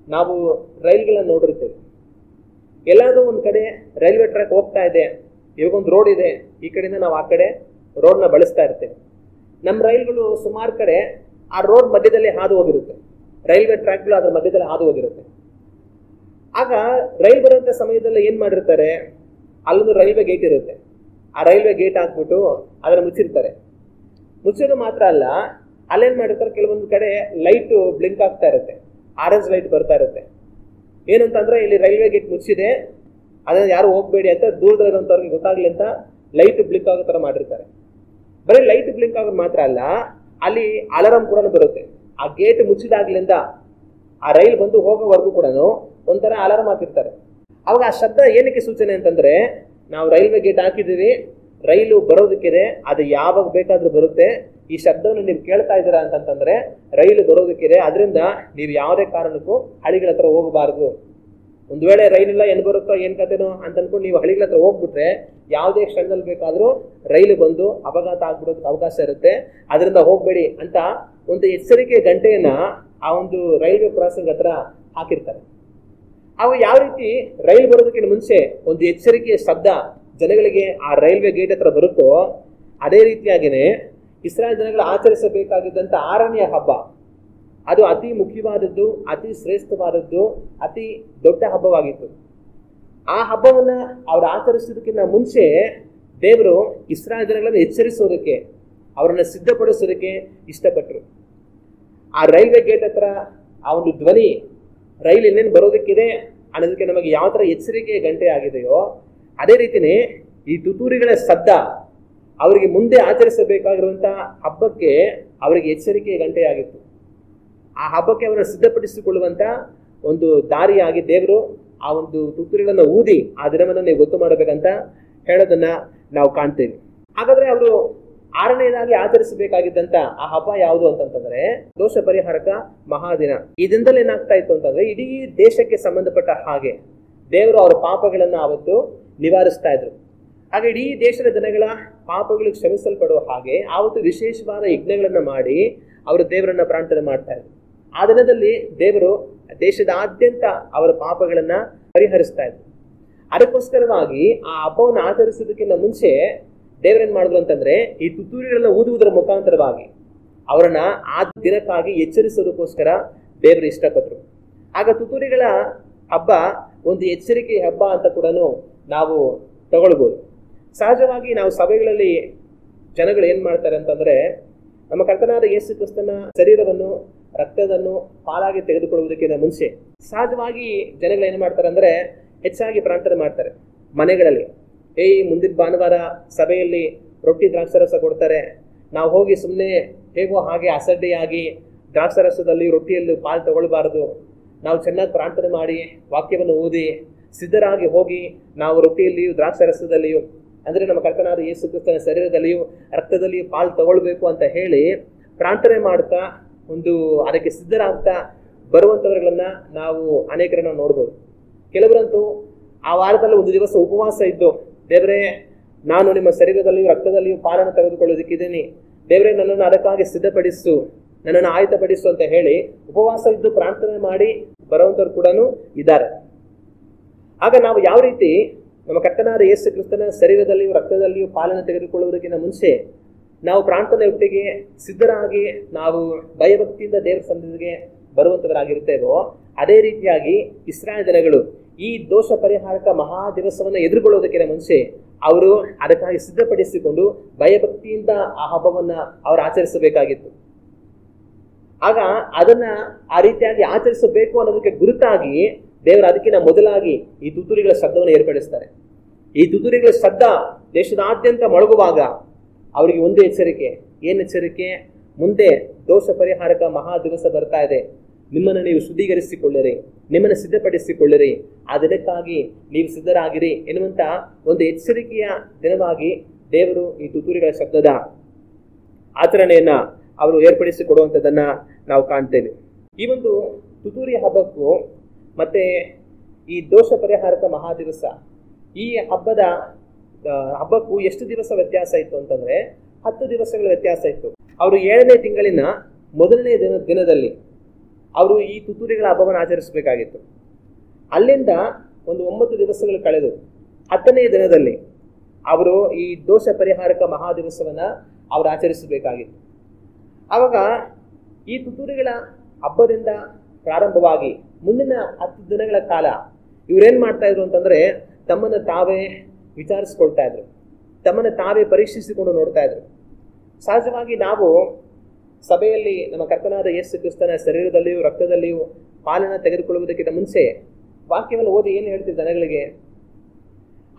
Speaker 1: ನಾವು ರೈಲ್ಗಳನ್ನ ನೋಡಿರ್ತೇವೆ. ಎಲ್ಲಾದ್ರೂ ಒಂದ್ ಕಡೆ ರೈಲ್ವೆ ಟ್ರ್ಯಾಕ್ ಹೋಗ್ತಾ ಇದೆ, ಇವಾಗೊಂದು ರೋಡ್ ಇದೆ, ಈ ಕಡೆಯಿಂದ ನಾವು ಆ ಕಡೆ ರೋಡ್ನ ಬಳಸ್ತಾ ಇರ್ತೇವೆ. ನಮ್ಮ ರೈಲ್ಗಳು ಸುಮಾರು ಕಡೆ ಆ ರೋಡ್ ಮಧ್ಯದಲ್ಲಿ ಹಾದು ಹೋಗಿರುತ್ತೆ, ರೈಲ್ವೆ ಟ್ರ್ಯಾಕ್ಗಳು ಅದ್ರ ಮಧ್ಯದಲ್ಲಿ ಹಾದು ಹೋಗಿರುತ್ತೆ. ಆಗ ರೈಲ್ ಬರುವಂತ ಸಮಯದಲ್ಲಿ ಏನ್ ಮಾಡಿರ್ತಾರೆ, ಅಲ್ಲೊಂದು ರೈಲ್ವೆ ಗೇಟ್ ಇರುತ್ತೆ, ಆ ರೈಲ್ವೆ ಗೇಟ್ ಹಾಕ್ಬಿಟ್ಟು ಅದನ್ನ ಮುಚ್ಚಿರ್ತಾರೆ. ಮುಚ್ಚೋದು ಮಾತ್ರ ಅಲ್ಲ, ಅಲ್ಲೇನ್ ಮಾಡಿರ್ತಾರೆ, ಕೆಲವೊಂದು ಕಡೆ ಲೈಟ್ ಬ್ಲಿಂಕ್ ಆಗ್ತಾ ಇರುತ್ತೆ, ಆರೆಂಜ್ ಲೈಟ್ ಬರ್ತಾ ಇರುತ್ತೆ. ಏನಂತಂದ್ರೆ ಇಲ್ಲಿ ರೈಲ್ವೆ ಗೇಟ್ ಮುಚ್ಚಿದೆ, ಅದನ್ನ ಯಾರು ಹೋಗ್ಬೇಡಿ ಅಂತ ದೂರದಲ್ಲಿರುವಂತವ್ರಿಗೆ ಗೊತ್ತಾಗ್ಲಿ ಅಂತ ಲೈಟ್ ಬ್ಲಿಂಕ್ ಆಗೋ ತರ ಮಾಡಿರ್ತಾರೆ. ಬರೀ ಲೈಟ್ ಬ್ಲಿಂಕ್ ಆಗೋದು ಮಾತ್ರ ಅಲ್ಲ, ಅಲ್ಲಿ ಅಲಾರಾಮ್ ಕೂಡ ಬರುತ್ತೆ. ಆ ಗೇಟ್ ಮುಚ್ಚಿದಾಗ್ಲಿಂದ ಆ ರೈಲ್ ಬಂದು ಹೋಗೋವರೆಗೂ ಕೂಡ ಒಂಥರ ಅಲಾರಾಮ್ ಹಾಕಿರ್ತಾರೆ. ಅವಾಗ ಆ ಶಬ್ದ ಏನಕ್ಕೆ ಸೂಚನೆ ಅಂತಂದ್ರೆ, ನಾವು ರೈಲ್ವೆ ಗೇಟ್ ಹಾಕಿದೀವಿ, ರೈಲು ಬರೋದಕ್ಕಿದೆ, ಅದು ಯಾವಾಗ ಬೇಕಾದ್ರೂ ಬರುತ್ತೆ, ಈ ಶಬ್ದವನ್ನು ನೀವು ಕೇಳ್ತಾ ಇದ್ದೀರಾ ಅಂತಂತಂದ್ರೆ ರೈಲು ಬರೋದಕ್ಕಿದೆ, ಅದರಿಂದ ನೀವು ಯಾವುದೇ ಕಾರಣಕ್ಕೂ ಹಳಿಗಳ ಹತ್ರ ಹೋಗಬಾರದು. ಒಂದು ವೇಳೆ ರೈಲಿಲ್ಲ ಏನ್ ಬರುತ್ತೋ ಏನ್ ಕತೆನೋ ಅಂತ ಅನ್ಕೊಂಡು ನೀವು ಹಳಿಗಳ ಹತ್ರ ಹೋಗ್ಬಿಟ್ರೆ ಯಾವುದೇ ಕ್ಷಣದಲ್ಲಿ ಬೇಕಾದ್ರೂ ರೈಲು ಬಂದು ಅಪಘಾತ ಆಗ್ಬಿಡೋದಕ್ಕೆ ಅವಕಾಶ ಇರುತ್ತೆ, ಅದರಿಂದ ಹೋಗ್ಬೇಡಿ ಅಂತ ಒಂದು ಎಚ್ಚರಿಕೆ ಗಂಟೆಯನ್ನ ಆ ಒಂದು ರೈಲ್ವೆ ಕ್ರಾಸಿಂಗ್ ಹತ್ರ ಹಾಕಿರ್ತಾರೆ. ಅವು ಯಾವ ರೀತಿ ರೈಲು ಬರೋದಕ್ಕಿಂತ ಮುಂಚೆ ಒಂದು ಎಚ್ಚರಿಕೆಯ ಶಬ್ದ ಜನಗಳಿಗೆ ಆ ರೈಲ್ವೆ ಗೇಟ್ ಹತ್ರ ಬರುತ್ತೋ, ಅದೇ ರೀತಿಯಾಗಿನೇ ಇಸ್ರಾಯೇಲ್ ಜನಗಳು ಆಚರಿಸಬೇಕಾಗಿದ್ದಂತ 6ನೇ ಹಬ್ಬ, ಅದು ಅತಿ ಮುಖ್ಯವಾದದ್ದು, ಅತಿ ಶ್ರೇಷ್ಠವಾದದ್ದು, ಅತಿ ದೊಡ್ಡ ಹಬ್ಬವಾಗಿತ್ತು. ಆ ಹಬ್ಬವನ್ನ ಅವ್ರು ಆಚರಿಸೋದಕ್ಕಿಂತ ಮುಂಚೆ ದೇವರು ಇಸ್ರಾಯೇಲ್ ಜನಗಳನ್ನು ಎಚ್ಚರಿಸೋದಕ್ಕೆ, ಅವರನ್ನ ಸಿದ್ಧಪಡಿಸೋದಕ್ಕೆ ಇಷ್ಟಪಟ್ಟರು. ಆ ರೈಲ್ವೆ ಗೇಟ್ ಹತ್ರ ಆ ಒಂದು ಧ್ವನಿ, ರೈಲ್ ಇನ್ನೇನು ಬರೋದಕ್ಕಿದೆ ಅನ್ನೋದಕ್ಕೆ ನಮಗೆ ಯಾವ ತರ ಎಚ್ಚರಿಕೆ ಗಂಟೆ ಆಗಿದೆಯೋ, ಅದೇ ರೀತಿನೇ ಈ ತುತ್ತೂರಿಗಳ ಶಬ್ದ ಅವರಿಗೆ ಮುಂದೆ ಆಚರಿಸಬೇಕಾಗಿರುವಂತಹ ಹಬ್ಬಕ್ಕೆ ಅವರಿಗೆ ಎಚ್ಚರಿಕೆ ಗಂಟೆ ಆಗಿತ್ತು. ಆ ಹಬ್ಬಕ್ಕೆ ಅವರನ್ನು ಸಿದ್ಧಪಡಿಸಿಕೊಳ್ಳುವಂತ ಒಂದು ದಾರಿಯಾಗಿ ದೇವರು ಆ ಒಂದು ತುತ್ತೂರಿಗಳನ್ನು ಊದಿ ಆ ದಿನವನ್ನು ನೀವು ಗೊತ್ತು ಮಾಡಬೇಕಂತ ಹೇಳೋದನ್ನ ನಾವು ಕಾಣ್ತೇವೆ. ಹಾಗಾದ್ರೆ ಅವರು 6ನೇದಾಗಿ ಆಚರಿಸಬೇಕಾಗಿದ್ದಂತ ಆ ಹಬ್ಬ ಯಾವುದು ಅಂತಂತಂದ್ರೆ ದೋಷ ಪರಿಹಾರಕ ಮಹಾದಿನ. ಈ ದಿನದಲ್ಲಿ ಏನಾಗ್ತಾ ಇತ್ತು ಅಂತಂದ್ರೆ, ಇಡೀ ದೇಶಕ್ಕೆ ಸಂಬಂಧಪಟ್ಟ ಹಾಗೆ ದೇವರು ಅವರ ಪಾಪಗಳನ್ನ ಅವತ್ತು ನಿವಾರಿಸ್ತಾ ಇದ್ರು. ಹಾಗೆ ಇಡೀ ದೇಶದ ಜನಗಳ ಪಾಪಗಳು ಕ್ಷಮಿಸಲ್ಪಡುವ ಹಾಗೆ ಆವತ್ತು ವಿಶೇಷವಾದ ಯಜ್ಞಗಳನ್ನ ಮಾಡಿ ಅವರು ದೇವರನ್ನ ಪ್ರಾರ್ಥನೆ ಮಾಡ್ತಾ ಇದ್ರು. ಆ ದಿನದಲ್ಲಿ ದೇವರು ದೇಶದಾದ್ಯಂತ ಅವರ ಪಾಪಗಳನ್ನ ಪರಿಹರಿಸ್ತಾ ಇದ್ರು. ಅದಕ್ಕೋಸ್ಕರವಾಗಿ ಆ ಹಬ್ಬವನ್ನು ಆಚರಿಸೋದಕ್ಕಿಂತ ಮುಂಚೆ ದೇವರೇನ್ ಮಾಡಿದ್ರು ಅಂತಂದ್ರೆ, ಈ ತುತ್ತೂರಿಗಳನ್ನ ಊದುವುದರ ಮುಖಾಂತರವಾಗಿ ಅವರನ್ನ ಆ ದಿನಕ್ಕಾಗಿ ಎಚ್ಚರಿಸೋದಕ್ಕೋಸ್ಕರ ದೇವರು ಇಷ್ಟಪಟ್ಟರು. ಆಗ ತುತ್ತೂರಿಗಳ ಹಬ್ಬ ಒಂದು ಎಚ್ಚರಿಕೆ ಹಬ್ಬ ಅಂತ ಕೂಡ ನಾವು ತಗೊಳ್ಬಹುದು. ಸಹಜವಾಗಿ ನಾವು ಸಭೆಗಳಲ್ಲಿ ಜನಗಳು ಏನ್ ಮಾಡ್ತಾರೆ ಅಂತಂದ್ರೆ, ನಮ್ಮ ಕರ್ತನಾದ ಯೇಸು ಕ್ರಿಸ್ತನ ಶರೀರವನ್ನು ರಕ್ತವನ್ನು ಪಾಲಾಗಿ ತೆಗೆದುಕೊಳ್ಳುವುದಕ್ಕಿಂತ ಮುಂಚೆ ಸಹಜವಾಗಿ ಜನಗಳು ಏನ್ ಮಾಡ್ತಾರೆ ಅಂದ್ರೆ ಹೆಚ್ಚಾಗಿ ಪ್ರಾರ್ಥನೆ ಮಾಡ್ತಾರೆ ಮನೆಗಳಲ್ಲಿ. ಮುಂದಿನ ಭಾನುವಾರ ಸಭೆಯಲ್ಲಿ ರೊಟ್ಟಿ ದ್ರಾಕ್ಷಾರಸ ಕೊಡ್ತಾರೆ, ನಾವು ಹೋಗಿ ಸುಮ್ಮನೆ ಹೇಗೋ ಹಾಗೆ ಅಸಡ್ಡೆಯಾಗಿ ದ್ರಾಕ್ಷಾರಸದಲ್ಲಿ ರೊಟ್ಟಿಯಲ್ಲಿ ಪಾಲು ತಗೊಳ್ಬಾರದು, ನಾವು ಚೆನ್ನಾಗಿ ಪ್ರಾರ್ಥನೆ ಮಾಡಿ ವಾಕ್ಯವನ್ನು ಓದಿ ಸಿದ್ಧರಾಗಿ ಹೋಗಿ ನಾವು ರೊಟ್ಟಿಯಲ್ಲಿಯೂ ದ್ರಾಕ್ಷಾರಸದಲ್ಲಿಯೂ ಅಂದ್ರೆ ನಮ್ಮ ಕರ್ತನಾದ ಯೇಸು ಕ್ರಿಸ್ತನ ಶರೀರದಲ್ಲಿಯೂ ರಕ್ತದಲ್ಲಿಯೂ ಪಾಲು ತಗೊಳ್ಬೇಕು ಅಂತ ಹೇಳಿ ಪ್ರಾರ್ಥನೆ ಮಾಡ್ತಾ ಒಂದು ಅದಕ್ಕೆ ಸಿದ್ಧರಾಗ್ತಾ ಬರುವಂತವರುಗಳನ್ನ ನಾವು ಅನೇಕರನ್ನ ನೋಡ್ಬೋದು. ಕೆಲವರಂತೂ ಆ ವಾರದಲ್ಲಿ ಒಂದು ದಿವಸ ಉಪವಾಸ ಇದ್ದು, ದೇವರೇ ನಾನು ನಿಮ್ಮ ಶರೀರದಲ್ಲಿಯೂ ರಕ್ತದಲ್ಲಿಯೂ ಪಾಲನ್ನು ತೆಗೆದುಕೊಳ್ಳೋದಕ್ಕಿದ್ದೀನಿ, ದೇವರೇ ನನ್ನನ್ನು ಅದಕ್ಕಾಗಿ ಸಿದ್ಧಪಡಿಸು, ನನ್ನನ್ನು ಆಯತಪಡಿಸು ಅಂತ ಹೇಳಿ ಉಪವಾಸ ಇದ್ದು ಪ್ರಾರ್ಥನೆ ಮಾಡಿ ಬರುವಂತವ್ರು ಕೂಡ ಇದ್ದಾರೆ. ಆಗ ನಾವು ಯಾವ ರೀತಿ ನಮ್ಮ ಕರ್ತನಾದ ಯೇಸು ಕ್ರಿಸ್ತನ ಶರೀರದಲ್ಲಿಯೂ ರಕ್ತದಲ್ಲಿಯೂ ಪಾಲನೆ ತೆಗೆದುಕೊಳ್ಳುವುದಕ್ಕಿಂತ ಮುಂಚೆ ನಾವು ಪ್ರಾರ್ಥನೆ ಒಟ್ಟಿಗೆ ಸಿದ್ಧರಾಗಿ ನಾವು ಭಯಭಕ್ತಿಯಿಂದ ದೇವರ ಸನ್ನಿಧಿಗೆ ಬರುವಂತವರಾಗಿರ್ತೇವೋ, ಅದೇ ರೀತಿಯಾಗಿ ಇಸ್ರಾಯೇಲ್ ಜನಗಳು ಈ ದೋಷ ಪರಿಹಾರಕ ಮಹಾ ದಿವಸವನ್ನು ಎದುರುಗೊಳ್ಳುವುದಕ್ಕಿಂತ ಮುಂಚೆ ಅವರು ಅದಕ್ಕಾಗಿ ಸಿದ್ಧಪಡಿಸಿಕೊಂಡು ಭಯಭಕ್ತಿಯಿಂದ ಆ ಹಬ್ಬವನ್ನ ಅವರು ಆಚರಿಸಬೇಕಾಗಿತ್ತು. ಆಗ ಅದನ್ನ ಆ ರೀತಿಯಾಗಿ ಆಚರಿಸಬೇಕು ಅನ್ನೋದಕ್ಕೆ ಗುರುತಾಗಿ ದೇವರು ಅದಕ್ಕಿಂತ ಮೊದಲಾಗಿ ಈ ತುತ್ತೂರಿಗಳ ಶಬ್ದವನ್ನು ಏರ್ಪಡಿಸ್ತಾರೆ. ಈ ತುತ್ತೂರಿಗಳ ಶಬ್ದ ದೇಶದಾದ್ಯಂತ ಮೊಳಗುವಾಗ ಅವರಿಗೆ ಒಂದು ಎಚ್ಚರಿಕೆ. ಏನು ಎಚ್ಚರಿಕೆ? ಮುಂದೆ ದೋಷ ಪರಿಹಾರಕ ಮಹಾ ದಿವಸ ಬರ್ತಾ ಇದೆ, ನಿಮ್ಮನ್ನು ನೀವು ಶುದ್ಧೀಕರಿಸಿಕೊಳ್ಳಿರಿ, ನಿಮ್ಮನ್ನು ಸಿದ್ಧಪಡಿಸಿಕೊಳ್ಳಿರಿ, ಅದಕ್ಕಾಗಿ ನೀವು ಸಿದ್ಧರಾಗಿರಿ ಎನ್ನುವಂತ ಒಂದು ಎಚ್ಚರಿಕೆಯ ದಿನವಾಗಿ ದೇವರು ಈ ತುತ್ತೂರಿಗಳ ಶಬ್ದದ ಆಚರಣೆಯನ್ನ ಅವರು ಏರ್ಪಡಿಸಿಕೊಡುವಂಥದ್ದನ್ನ ನಾವು ಕಾಣ್ತೇವೆ. ಈ ಒಂದು ತುತ್ತೂರಿ ಹಬ್ಬಕ್ಕೂ ಮತ್ತೆ ಈ ದೋಷ ಪರಿಹಾರಕ ಮಹಾ ದಿವಸ ಈ ಹಬ್ಬಕ್ಕೂ ಎಷ್ಟು ದಿವಸ ವ್ಯತ್ಯಾಸ ಇತ್ತು ಅಂತಂದ್ರೆ 10 ದಿವಸಗಳ ವ್ಯತ್ಯಾಸ ಇತ್ತು. ಅವರು 7ನೇ ತಿಂಗಳಿನ ಮೊದಲನೇ ದಿನದಲ್ಲಿ ಅವರು ಈ ತುತ್ತೂರಿಗಳ ಹಬ್ಬವನ್ನು ಆಚರಿಸಬೇಕಾಗಿತ್ತು. ಅಲ್ಲಿಂದ ಒಂದು 9 ದಿವಸಗಳು ಕಳೆದು 10ನೇ ದಿನದಲ್ಲಿ ಅವರು ಈ ದೋಷ ಪರಿಹಾರಕ ಮಹಾ ದಿವಸವನ್ನ ಅವರು ಆಚರಿಸಬೇಕಾಗಿತ್ತು. ಆವಾಗ ಈ ತುತ್ತೂರಿಗಳ ಹಬ್ಬದಿಂದ ಪ್ರಾರಂಭವಾಗಿ ಮುಂದಿನ 10 ದಿನಗಳ ಕಾಲ ಇವರೇನ್ ಮಾಡ್ತಾ ಇದ್ರು ಅಂತಂದ್ರೆ ತಮ್ಮನ್ನು ತಾವೇ ವಿಚಾರಿಸ್ಕೊಳ್ತಾ ಇದ್ರು, ತಮ್ಮನ್ನು ತಾವೇ ಪರೀಕ್ಷಿಸಿಕೊಂಡು ನೋಡ್ತಾ ಇದ್ರು. ಸಹಜವಾಗಿ ನಾವು ಸಭೆಯಲ್ಲಿ ನಮ್ಮ ಕರ್ತನಾದ ಯೇಸು ಕ್ರಿಸ್ತನ ಶರೀರದಲ್ಲಿಯೂ ರಕ್ತದಲ್ಲಿಯೂ ಪಾಲನ ತೆಗೆದುಕೊಳ್ಳುವುದಕ್ಕಿಂತ ಮುಂಚೆ ವಾಕ್ಯವನ್ನು ಓದಿ ಏನು ಹೇಳ್ತೀವಿ ಜನಗಳಿಗೆ?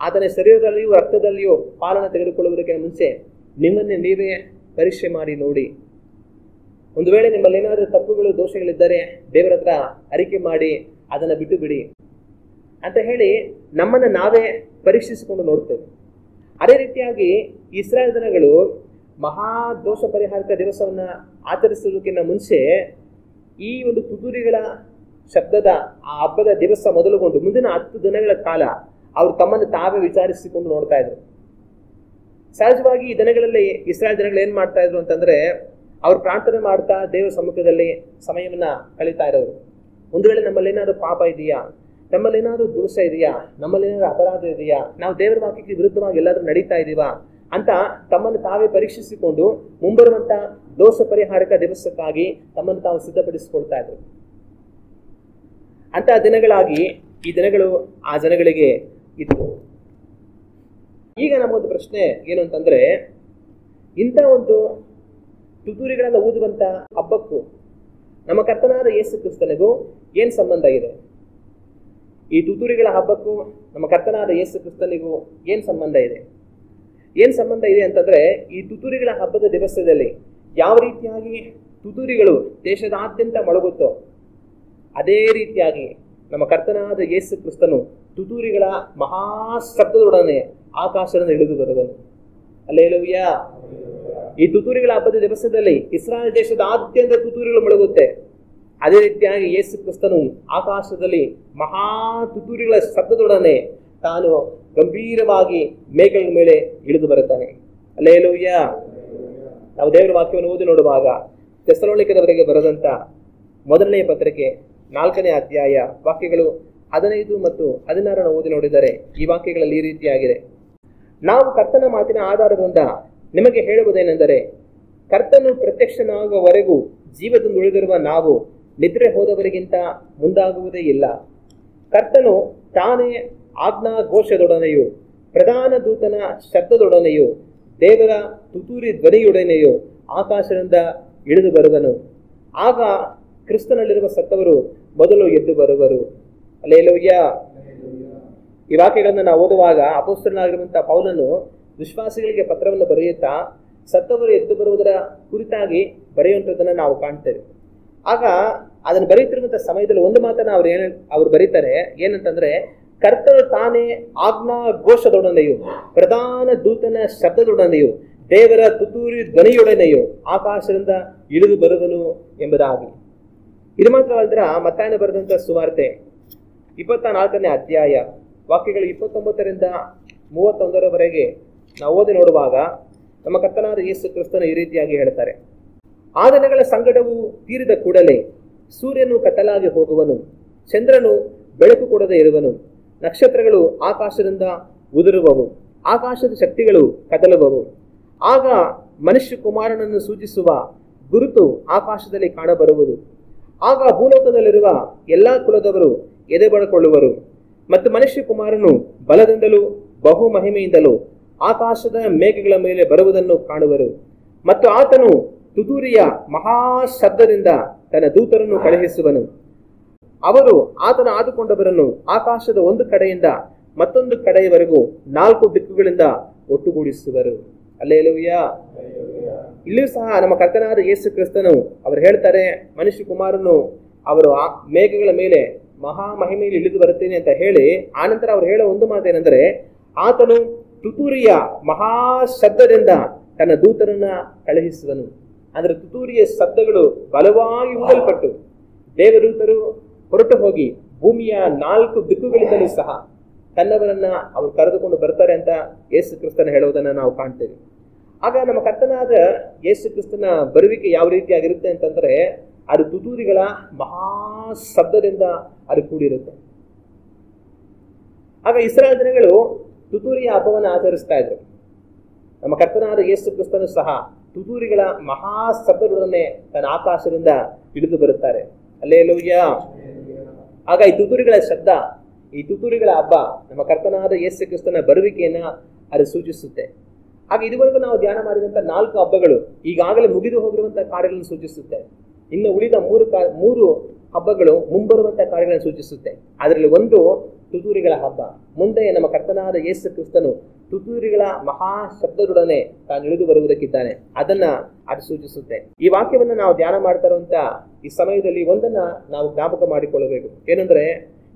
Speaker 1: ಆತನ ಶರೀರದಲ್ಲಿಯೂ ರಕ್ತದಲ್ಲಿಯೂ ಪಾಲನ ತೆಗೆದುಕೊಳ್ಳುವುದಕ್ಕಿಂತ ಮುಂಚೆ ನಿಮ್ಮನ್ನೇ ನೀವೇ ಪರೀಕ್ಷೆ ಮಾಡಿ ನೋಡಿ. ಒಂದು ವೇಳೆ ನಿಮ್ಮಲ್ಲಿ ಏನಾದರೂ ತಪ್ಪುಗಳು ದೋಷಗಳಿದ್ದರೆ ದೇವರ ಹತ್ರ ಅರಿಕೆ ಮಾಡಿ ಅದನ್ನು ಬಿಟ್ಟು ಬಿಡಿ ಅಂತ ಹೇಳಿ ನಮ್ಮನ್ನು ನಾವೇ ಪರೀಕ್ಷಿಸಿಕೊಂಡು ನೋಡ್ತೇವೆ. ಅದೇ ರೀತಿಯಾಗಿ ಇಸ್ರಾಯೇಲ್ ಜನಗಳು ಮಹಾ ದೋಷ ಪರಿಹಾರಕ ದಿವಸವನ್ನ ಆಚರಿಸುವುದಕ್ಕಿಂತ ಮುಂಚೆ ಈ ಒಂದು ತುತ್ತೂರಿಗಳ ಶಬ್ದದ ಆ ಹಬ್ಬದ ದಿವಸ ಮೊದಲುಗೊಂಡು ಮುಂದಿನ 10 ದಿನಗಳ ಕಾಲ ಅವರು ತಮ್ಮನ್ನು ತಾವೇ ವಿಚಾರಿಸಿಕೊಂಡು ನೋಡ್ತಾ ಇದ್ರು. ಸಹಜವಾಗಿ ಈ ದಿನಗಳಲ್ಲಿ ಇಸ್ರಾಯೇಲ್ ಜನಗಳು ಏನ್ ಮಾಡ್ತಾ ಇದ್ರು ಅಂತಂದ್ರೆ ಅವ್ರು ಪ್ರಾರ್ಥನೆ ಮಾಡ್ತಾ ದೇವರ ಸಮ್ಮುಖದಲ್ಲಿ ಸಮಯವನ್ನ ಕಳೀತಾ ಇರೋರು. ಒಂದು ವೇಳೆ ನಮ್ಮಲ್ಲಿ ಏನಾದ್ರು ಪಾಪ ಇದೆಯಾ, ನಮ್ಮಲ್ಲಿ ಏನಾದ್ರು ದೋಷ ಇದೆಯಾ, ನಮ್ಮಲ್ಲಿ ಏನಾದ್ರು ಅಪರಾಧ ಇದೆಯಾ, ನಾವು ದೇವರ ವಾಕ್ಯಕ್ಕೆ ವಿರುದ್ಧವಾಗಿ ಎಲ್ಲಾದ್ರೂ ನಡೀತಾ ಇದೀವಾ ಅಂತ ತಮ್ಮನ್ನು ತಾವೇ ಪರೀಕ್ಷಿಸಿಕೊಂಡು ಮುಂಬರುವಂತ ದೋಷ ಪರಿಹಾರಕ ದಿವಸಕ್ಕಾಗಿ ತಮ್ಮನ್ನು ತಾವು ಸಿದ್ಧಪಡಿಸಿಕೊಳ್ತಾ ಇದ್ರು. ಅಂತ ದಿನಗಳಾಗಿ ಈ ದಿನಗಳು ಆ ಜನಗಳಿಗೆ ಇತ್ತು. ಈಗ ನಮ್ಮೊಂದು ಪ್ರಶ್ನೆ ಏನು ಅಂತಂದ್ರೆ, ಇಂಥ ಒಂದು ತುತ್ತೂರಿಗಳನ್ನ ಊದುವಂತ ಹಬ್ಬಕ್ಕೂ ನಮ್ಮ ಕರ್ತನಾದ ಯೇಸು ಕ್ರಿಸ್ತನಿಗೂ ಏನ್ ಸಂಬಂಧ ಇದೆ? ಈ ತುತ್ತೂರಿಗಳ ಹಬ್ಬಕ್ಕೂ ನಮ್ಮ ಕರ್ತನಾದ ಯೇಸು ಕ್ರಿಸ್ತನಿಗೂ ಏನ್ ಸಂಬಂಧ ಇದೆ? ಏನ್ ಸಂಬಂಧ ಇದೆ ಅಂತಂದ್ರೆ, ಈ ತುತ್ತೂರಿಗಳ ಹಬ್ಬದ ದಿವಸದಲ್ಲಿ ಯಾವ ರೀತಿಯಾಗಿ ತುತ್ತೂರಿಗಳು ದೇಶದಾದ್ಯಂತ ಮೊಳಗುತ್ತೋ ಅದೇ ರೀತಿಯಾಗಿ ನಮ್ಮ ಕರ್ತನಾದ ಯೇಸು ಕ್ರಿಸ್ತನು ತುತ್ತೂರಿಗಳ ಮಹಾ ಶಬ್ದದೊಡನೆ ಆಕಾಶದಿಂದ ಇಳಿದು ಬರುವನು. ಹಲ್ಲೆಲೂಯಾ. ಈ ತುತ್ತೂರಿಗಳ ಹಬ್ಬದ ದಿವಸದಲ್ಲಿ ಇಸ್ರಾಯೇಲ್ ದೇಶದಾದ್ಯಂತ ತುತ್ತೂರಿಗಳು ಮೊಳಗುತ್ತೆ. ಅದೇ ರೀತಿಯಾಗಿ ಯೇಸು ಕ್ರಿಸ್ತನು ಆಕಾಶದಲ್ಲಿ ಮಹಾ ತುತ್ತೂರಿಗಳ ಶಬ್ದದೊಡನೆ ತಾನು ಗಂಭೀರವಾಗಿ ಮೇಘಗಳ ಮೇಲೆ ಇಳಿದು ಬರುತ್ತಾನೆ. ಹಲ್ಲೆಲೂಯಾ. ನಾವು ದೇವರ ವಾಕ್ಯವನ್ನು ಓದಿ ನೋಡುವಾಗ ಥೆಸಲೋನಿಕದವರಿಗೆ ಬರೆದಂತ ಮೊದಲನೆಯ ಪತ್ರಿಕೆ 4ನೇ ಅಧ್ಯಾಯ ವಾಕ್ಯಗಳು 15 ಮತ್ತು 16 ಓದಿ ನೋಡಿದರೆ ಈ ವಾಕ್ಯಗಳಲ್ಲಿ ಈ ರೀತಿಯಾಗಿದೆ: ನಾವು ಕರ್ತನ ಮಾತಿನ ಆಧಾರದಿಂದ ನಿಮಗೆ ಹೇಳುವುದೇನೆಂದರೆ, ಕರ್ತನು ಪ್ರತ್ಯಕ್ಷನಾಗುವವರೆಗೂ ಜೀವದಿಂದ ಉಳಿದಿರುವ ನಾವು ನಿದ್ರೆ ಹೋದವರಿಗಿಂತ ಮುಂದಾಗುವುದೇ ಇಲ್ಲ. ಕರ್ತನು ತಾನೇ ಆಜ್ಞಾ ಘೋಷದೊಡನೆಯೂ ಪ್ರಧಾನ ದೂತನ ಶಬ್ದದೊಡನೆಯೂ ದೇವರ ತುತ್ತೂರಿ ಧ್ವನಿಯೊಡನೆಯೂ ಆಕಾಶದಿಂದ ಇಳಿದು ಬರುವನು. ಆಗ ಕ್ರಿಸ್ತನಲ್ಲಿರುವ ಸತ್ತವರು ಮೊದಲು ಎದ್ದು ಬರುವರು. ಹಲ್ಲೆಲೂಯಾ. ಈ ವಾಕ್ಯಗಳನ್ನು ನಾವು ಓದುವಾಗ ಅಪೊಸ್ತಲನಾಗಿರುವಂತಹ ಪೌಲನು ವಿಶ್ವಾಸಿಗಳಿಗೆ ಪತ್ರವನ್ನು ಬರೆಯುತ್ತಾ ಸತ್ತವರು ಎದ್ದು ಬರುವುದರ ಕುರಿತಾಗಿ ಬರೆಯುವಂಥದ್ದನ್ನು ನಾವು ಕಾಣ್ತೇವೆ. ಆಗ ಅದನ್ನು ಬರೆಯುತ್ತಿರುವಂತಹ ಸಮಯದಲ್ಲಿ ಒಂದು ಮಾತನ್ನ ಅವ್ರು ಬರೀತಾರೆ, ಏನಂತಂದ್ರೆ, ಕರ್ತನು ತಾನೇ ಆಜ್ಞಾ ಘೋಷದೊಡನೆಯೂ ಪ್ರಧಾನ ದೂತನ ಶಬ್ದದೊಡನೆಯೂ ದೇವರ ತುತ್ತೂರಿ ಧ್ವನಿಯೊಡನೆಯೂ ಆಕಾಶದಿಂದ ಇಳಿದು ಬರುವನು ಎಂಬುದಾಗಿ. ಇದು ಮಾತ್ರವಲ್ಲದ್ರ ಮತ್ತಾಯನ ಬರೆದಂತ ಸುವಾರ್ತೆ 24ನೇ ಅಧ್ಯಾಯ ವಾಕ್ಯಗಳು 29ರಿಂದ 31ರವರೆಗೆ ನಾವು ಓದಿ ನೋಡುವಾಗ ನಮ್ಮ ಕರ್ತನಾದ ಯೇಸು ಕ್ರಿಸ್ತನು ಈ ರೀತಿಯಾಗಿ ಹೇಳ್ತಾರೆ: ಆ ದಿನಗಳ ಸಂಕಟವು ತೀರಿದ ಕೂಡಲೇ ಸೂರ್ಯನು ಕತ್ತಲಾಗಿ ಹೋಗುವನು, ಚಂದ್ರನು ಬೆಳಕು ಕೊಡದೆ ಇರುವನು, ನಕ್ಷತ್ರಗಳು ಆಕಾಶದಿಂದ ಉದುರುವವು, ಆಕಾಶದ ಶಕ್ತಿಗಳು ಕದಲುವವು. ಆಗ ಮನುಷ್ಯ ಕುಮಾರನನ್ನು ಸೂಚಿಸುವ ಗುರುತು ಆಕಾಶದಲ್ಲಿ ಕಾಣಬರುವುದು. ಆಗ ಭೂಲೋಕದಲ್ಲಿರುವ ಎಲ್ಲಾ ಕುಲದವರು ಎದೆಬಡಿಕೊಳ್ಳುವರು ಮತ್ತು ಮನುಷ್ಯ ಕುಮಾರನು ಬಲದಿಂದಲೂ ಬಹು ಮಹಿಮೆಯಿಂದಲೂ ಆಕಾಶದ ಮೇಘಗಳ ಮೇಲೆ ಬರುವುದನ್ನು ಕಾಣುವರು. ಮತ್ತು ಆತನು ತುತ್ತೂರಿಯ ಮಹಾಶಬ್ದದಿಂದ ತನ್ನ ದೂತರನ್ನು ಕಳುಹಿಸುವನು. ಅವರು ಆತನ ಆದುಕೊಂಡವರನ್ನು ಆಕಾಶದ ಒಂದು ಕಡೆಯಿಂದ ಮತ್ತೊಂದು ಕಡೆಯವರೆಗೂ 4 ದಿಕ್ಕುಗಳಿಂದ ಒಟ್ಟುಗೂಡಿಸುವರು. ಹಲ್ಲೆಲೂಯಾ. ಇಲ್ಲಿಯೂ ಸಹ ನಮ್ಮ ಕರ್ತನಾದ ಯೇಸು ಕ್ರಿಸ್ತನು ಅವರು ಹೇಳ್ತಾರೆ, ಮನುಷ್ಯ ಕುಮಾರನು ಅವರು ಆ ಮೇಘಗಳ ಮೇಲೆ ಮಹಾ ಮಹಿಮೆಯಲ್ಲಿ ಇಳಿದು ಬರುತ್ತೇನೆ ಅಂತ ಹೇಳಿ, ಆನಂತರ ಅವ್ರು ಹೇಳೋ ಒಂದು ಮಾತೇನೆಂದರೆ, ಆತನು ತುತ್ತೂರಿಯ ಮಹಾಶಬ್ದದಿಂದ ತನ್ನ ದೂತರನ್ನ ಕಳುಹಿಸುವನು. ಅಂದ್ರೆ ತುತ್ತೂರಿಯ ಶಬ್ದಗಳು ಬಲವಾಗಿ ಊದಲ್ಪಟ್ಟು ದೇವದೂತರು ಹೊರಟು ಹೋಗಿ ಭೂಮಿಯ 4 ದಿಕ್ಕುಗಳಿಂದಲೂ ಸಹ ತನ್ನವರನ್ನ ಅವರು ಕರೆದುಕೊಂಡು ಬರ್ತಾರೆ ಅಂತ ಯೇಸು ಕ್ರಿಸ್ತನ ಹೇಳುವುದನ್ನ ನಾವು ಕಾಣ್ತೇವೆ. ಆಗ ನಮ್ಮ ಕರ್ತನಾದ ಯೇಸು ಕ್ರಿಸ್ತನ ಬರುವಿಕೆ ಯಾವ ರೀತಿಯಾಗಿರುತ್ತೆ ಅಂತಂದ್ರೆ, ಅದು ತುತ್ತೂರಿಗಳ ಮಹಾ ಶಬ್ದದಿಂದ ಅದು ಕೂಡಿರುತ್ತೆ. ಆಗ ಇಸ್ರಾಯೇಲ್ ಜನಗಳು ತುತ್ತೂರಿಯ ಹಬ್ಬವನ್ನು ಆಚರಿಸ್ತಾ ಇದ್ರು. ನಮ್ಮ ಕರ್ತನಾದ ಯೇಸು ಕ್ರಿಸ್ತನು ಸಹ ತುತ್ತೂರಿಗಳ ಮಹಾ ಶಬ್ದಗಳನ್ನೇ ತನ್ನ ಆಕಾಶದಿಂದ ಇಳಿದು ಬರುತ್ತಾರೆ. ಹಲ್ಲೆಲೂಯಾ. ಆಗ ಈ ತುತ್ತೂರಿಗಳ ಶಬ್ದ, ಈ ತುತ್ತೂರಿಗಳ ಹಬ್ಬ ನಮ್ಮ ಕರ್ತನಾದ ಯೇಸು ಕ್ರಿಸ್ತನ ಬರುವಿಕೆಯನ್ನ ಅದು ಸೂಚಿಸುತ್ತೆ. ಆಗ ಇದುವರೆಗೂ ನಾವು ಧ್ಯಾನ ಮಾಡಿದಂತ 4 ಹಬ್ಬಗಳು ಈಗಾಗಲೇ ಮುಗಿದು ಹೋಗಿರುವಂತಹ ಕಾರ್ಯಗಳನ್ನು ಸೂಚಿಸುತ್ತೆ. ಇನ್ನು ಉಳಿದ 3 ಹಬ್ಬಗಳು ಮುಂಬರುವಂತಹ ಕಾರ್ಯಗಳನ್ನು ಸೂಚಿಸುತ್ತೆ. ಅದರಲ್ಲಿ ಒಂದು ತುತ್ತೂರಿಗಳ ಹಬ್ಬ. ಮುಂದೆ ನಮ್ಮ ಕರ್ತನಾದ ಯೇಸು ಕ್ರಿಸ್ತನು ತುತ್ತೂರಿಗಳ ಮಹಾ ಶಬ್ದದೊಡನೆ ತಾನು ಇಳಿದು ಬರುವುದಕ್ಕಿದ್ದಾನೆ, ಅದನ್ನ ಅದು ಸೂಚಿಸುತ್ತೆ. ಈ ವಾಕ್ಯವನ್ನ ನಾವು ಧ್ಯಾನ ಮಾಡ್ತಾ ಇರುವಂತ ಈ ಸಮಯದಲ್ಲಿ ಒಂದನ್ನ ನಾವು ಜ್ಞಾಪಕ ಮಾಡಿಕೊಳ್ಳಬೇಕು. ಏನಂದ್ರೆ,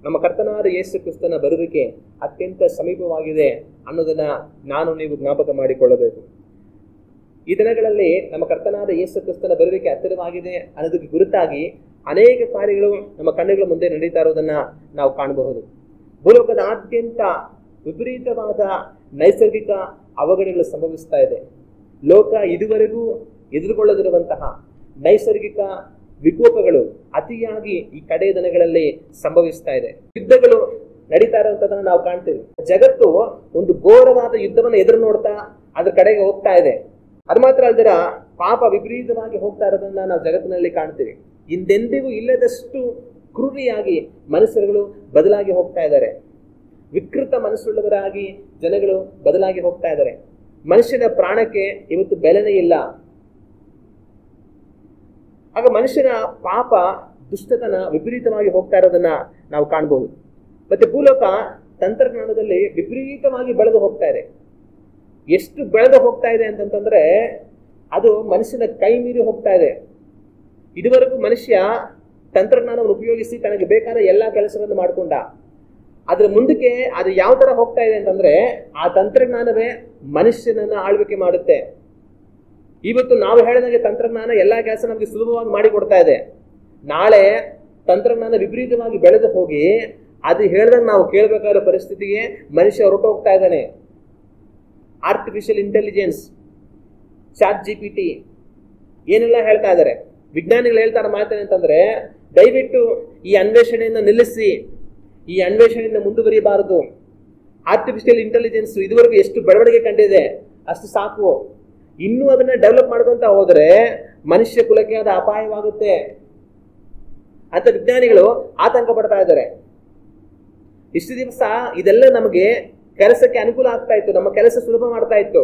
Speaker 1: ನಮ್ಮ ಕರ್ತನಾದ ಯೇಸು ಕ್ರಿಸ್ತನ ಬರುವಿಕೆ ಅತ್ಯಂತ ಸಮೀಪವಾಗಿದೆ ಅನ್ನೋದನ್ನ ನಾನು ನೀವು ಜ್ಞಾಪಕ ಮಾಡಿಕೊಳ್ಳಬೇಕು. ಈ ದಿನಗಳಲ್ಲಿ ನಮ್ಮ ಕರ್ತನಾದ ಯೇಸು ಕ್ರಿಸ್ತನ ಬರುವಿಕೆ ಹತ್ತಿರವಾಗಿದೆ ಅನ್ನೋದಕ್ಕೆ ಗುರುತಾಗಿ ಅನೇಕ ಕಾರ್ಯಗಳು ನಮ್ಮ ಕಣ್ಣುಗಳ ಮುಂದೆ ನಡೀತಾ ಇರೋದನ್ನ ನಾವು ಕಾಣಬಹುದು. ಭೂಲೋಕದಾದ್ಯಂತ ವಿಪರೀತವಾದ ನೈಸರ್ಗಿಕ ಅವಘಡಗಳು ಸಂಭವಿಸ್ತಾ ಇದೆ. ಲೋಕ ಇದುವರೆಗೂ ಎದುರುಗೊಳ್ಳದಿರುವಂತಹ ನೈಸರ್ಗಿಕ ವಿಕೋಪಗಳು ಅತಿಯಾಗಿ ಈ ಕಡೆಯ ದಿನಗಳಲ್ಲಿ ಸಂಭವಿಸ್ತಾ ಇದೆ. ಯುದ್ಧಗಳು ನಡೀತಾ ಇರುವಂತದನ್ನ ನಾವು ಕಾಣ್ತೀವಿ. ಜಗತ್ತು ಒಂದು ಘೋರವಾದ ಯುದ್ಧವನ್ನು ಎದುರು ನೋಡ್ತಾ ಅದ್ರ ಕಡೆಗೆ ಹೋಗ್ತಾ ಇದೆ. ಅದು ಮಾತ್ರ ಅಲ್ದಿರ ಪಾಪ ವಿಪರೀತವಾಗಿ ಹೋಗ್ತಾ ಇರೋದನ್ನ ನಾವು ಜಗತ್ತಿನಲ್ಲಿ ಕಾಣ್ತೀವಿ. ಹಿಂದೆಂದಿಗೂ ಇಲ್ಲದಷ್ಟು ಕ್ರೂರಿಯಾಗಿ ಮನುಷ್ಯರುಗಳು ಬದಲಾಗಿ ಹೋಗ್ತಾ ಇದ್ದಾರೆ. ವಿಕೃತ ಮನಸ್ಸುಳ್ಳವರಾಗಿ ಜನಗಳು ಬದಲಾಗಿ ಹೋಗ್ತಾ ಇದ್ದಾರೆ. ಮನುಷ್ಯನ ಪ್ರಾಣಕ್ಕೆ ಇವತ್ತು ಬೆಲೆನೇ ಇಲ್ಲ. ಆಗ ಮನುಷ್ಯನ ಪಾಪ ದುಷ್ಟತನ ವಿಪರೀತವಾಗಿ ಹೋಗ್ತಾ ಇರೋದನ್ನ ನಾವು ಕಾಣಬಹುದು. ಮತ್ತೆ ಭೂಲೋಕ ತಂತ್ರಜ್ಞಾನದಲ್ಲಿ ವಿಪರೀತವಾಗಿ ಬೆಳೆದು ಹೋಗ್ತಾ ಇದೆ. ಎಷ್ಟು ಬೆಳೆದು ಹೋಗ್ತಾ ಇದೆ ಅಂತಂತಂದ್ರೆ ಅದು ಮನುಷ್ಯನ ಕೈ ಮೀರಿ ಹೋಗ್ತಾ ಇದೆ. ಇದುವರೆಗೂ ಮನುಷ್ಯ ತಂತ್ರಜ್ಞಾನವನ್ನು ಉಪಯೋಗಿಸಿ ತನಗೆ ಬೇಕಾದ ಎಲ್ಲಾ ಕೆಲಸಗಳನ್ನು ಮಾಡಿಕೊಂಡ. ಅದ್ರ ಮುಂದಕ್ಕೆ ಅದು ಯಾವ ತರ ಹೋಗ್ತಾ ಇದೆ ಅಂತಂದ್ರೆ, ಆ ತಂತ್ರಜ್ಞಾನವೇ ಮನುಷ್ಯನನ್ನ ಆಳ್ವಿಕೆ ಮಾಡುತ್ತೆ. ಇವತ್ತು ನಾವು ಹೇಳಿದಾಗೆ ತಂತ್ರಜ್ಞಾನ ಎಲ್ಲಾ ಕೆಲಸ ನಮಗೆ ಸುಲಭವಾಗಿ ಮಾಡಿ ಕೊಡ್ತಾ ಇದೆ. ನಾಳೆ ತಂತ್ರಜ್ಞಾನ ವಿಪರೀತವಾಗಿ ಬೆಳೆದು ಹೋಗಿ ಅದು ಹೇಳಿದಾಗ ನಾವು ಕೇಳಬೇಕಾದ ಪರಿಸ್ಥಿತಿಗೆ ಮನುಷ್ಯ ಹೊರಟೋಗ್ತಾ ಇದ್ದಾನೆ. ಆರ್ಟಿಫಿಷಿಯಲ್ ಇಂಟೆಲಿಜೆನ್ಸ್, ChatGPT ಏನೆಲ್ಲ ಹೇಳ್ತಾ ಇದ್ದಾರೆ. ವಿಜ್ಞಾನಿಗಳು ಹೇಳ್ತಾರೆ ಮಾತೇನೆ ಅಂತಂದ್ರೆ, ದಯವಿಟ್ಟು ಈ ಅನ್ವೇಷಣೆಯನ್ನು ನಿಲ್ಲಿಸಿ, ಈ ಅನ್ವೇಷಣೆಯಿಂದ ಮುಂದುವರಿಯಬಾರದು. ಆರ್ಟಿಫಿಷಿಯಲ್ ಇಂಟೆಲಿಜೆನ್ಸ್ ಇದುವರೆಗೂ ಎಷ್ಟು ಬೆಳವಣಿಗೆ ಕಂಡಿದೆ ಅಷ್ಟು ಸಾಕು. ಇನ್ನೂ ಅದನ್ನ ಡೆವಲಪ್ ಮಾಡ್ಕೊಂತ ಹೋದ್ರೆ ಮನುಷ್ಯ ಕುಲಕ್ಕೆ ಅದು ಅಪಾಯವಾಗುತ್ತೆ ಅಂತ ವಿಜ್ಞಾನಿಗಳು ಆತಂಕ ಪಡ್ತಾ ಇದ್ದಾರೆ. ಇಷ್ಟು ದಿವಸ ಇದೆಲ್ಲ ನಮಗೆ ಕೆಲಸಕ್ಕೆ ಅನುಕೂಲ ಆಗ್ತಾ ಇತ್ತು, ನಮ್ಮ ಕೆಲಸ ಸುಲಭ ಮಾಡ್ತಾ ಇತ್ತು.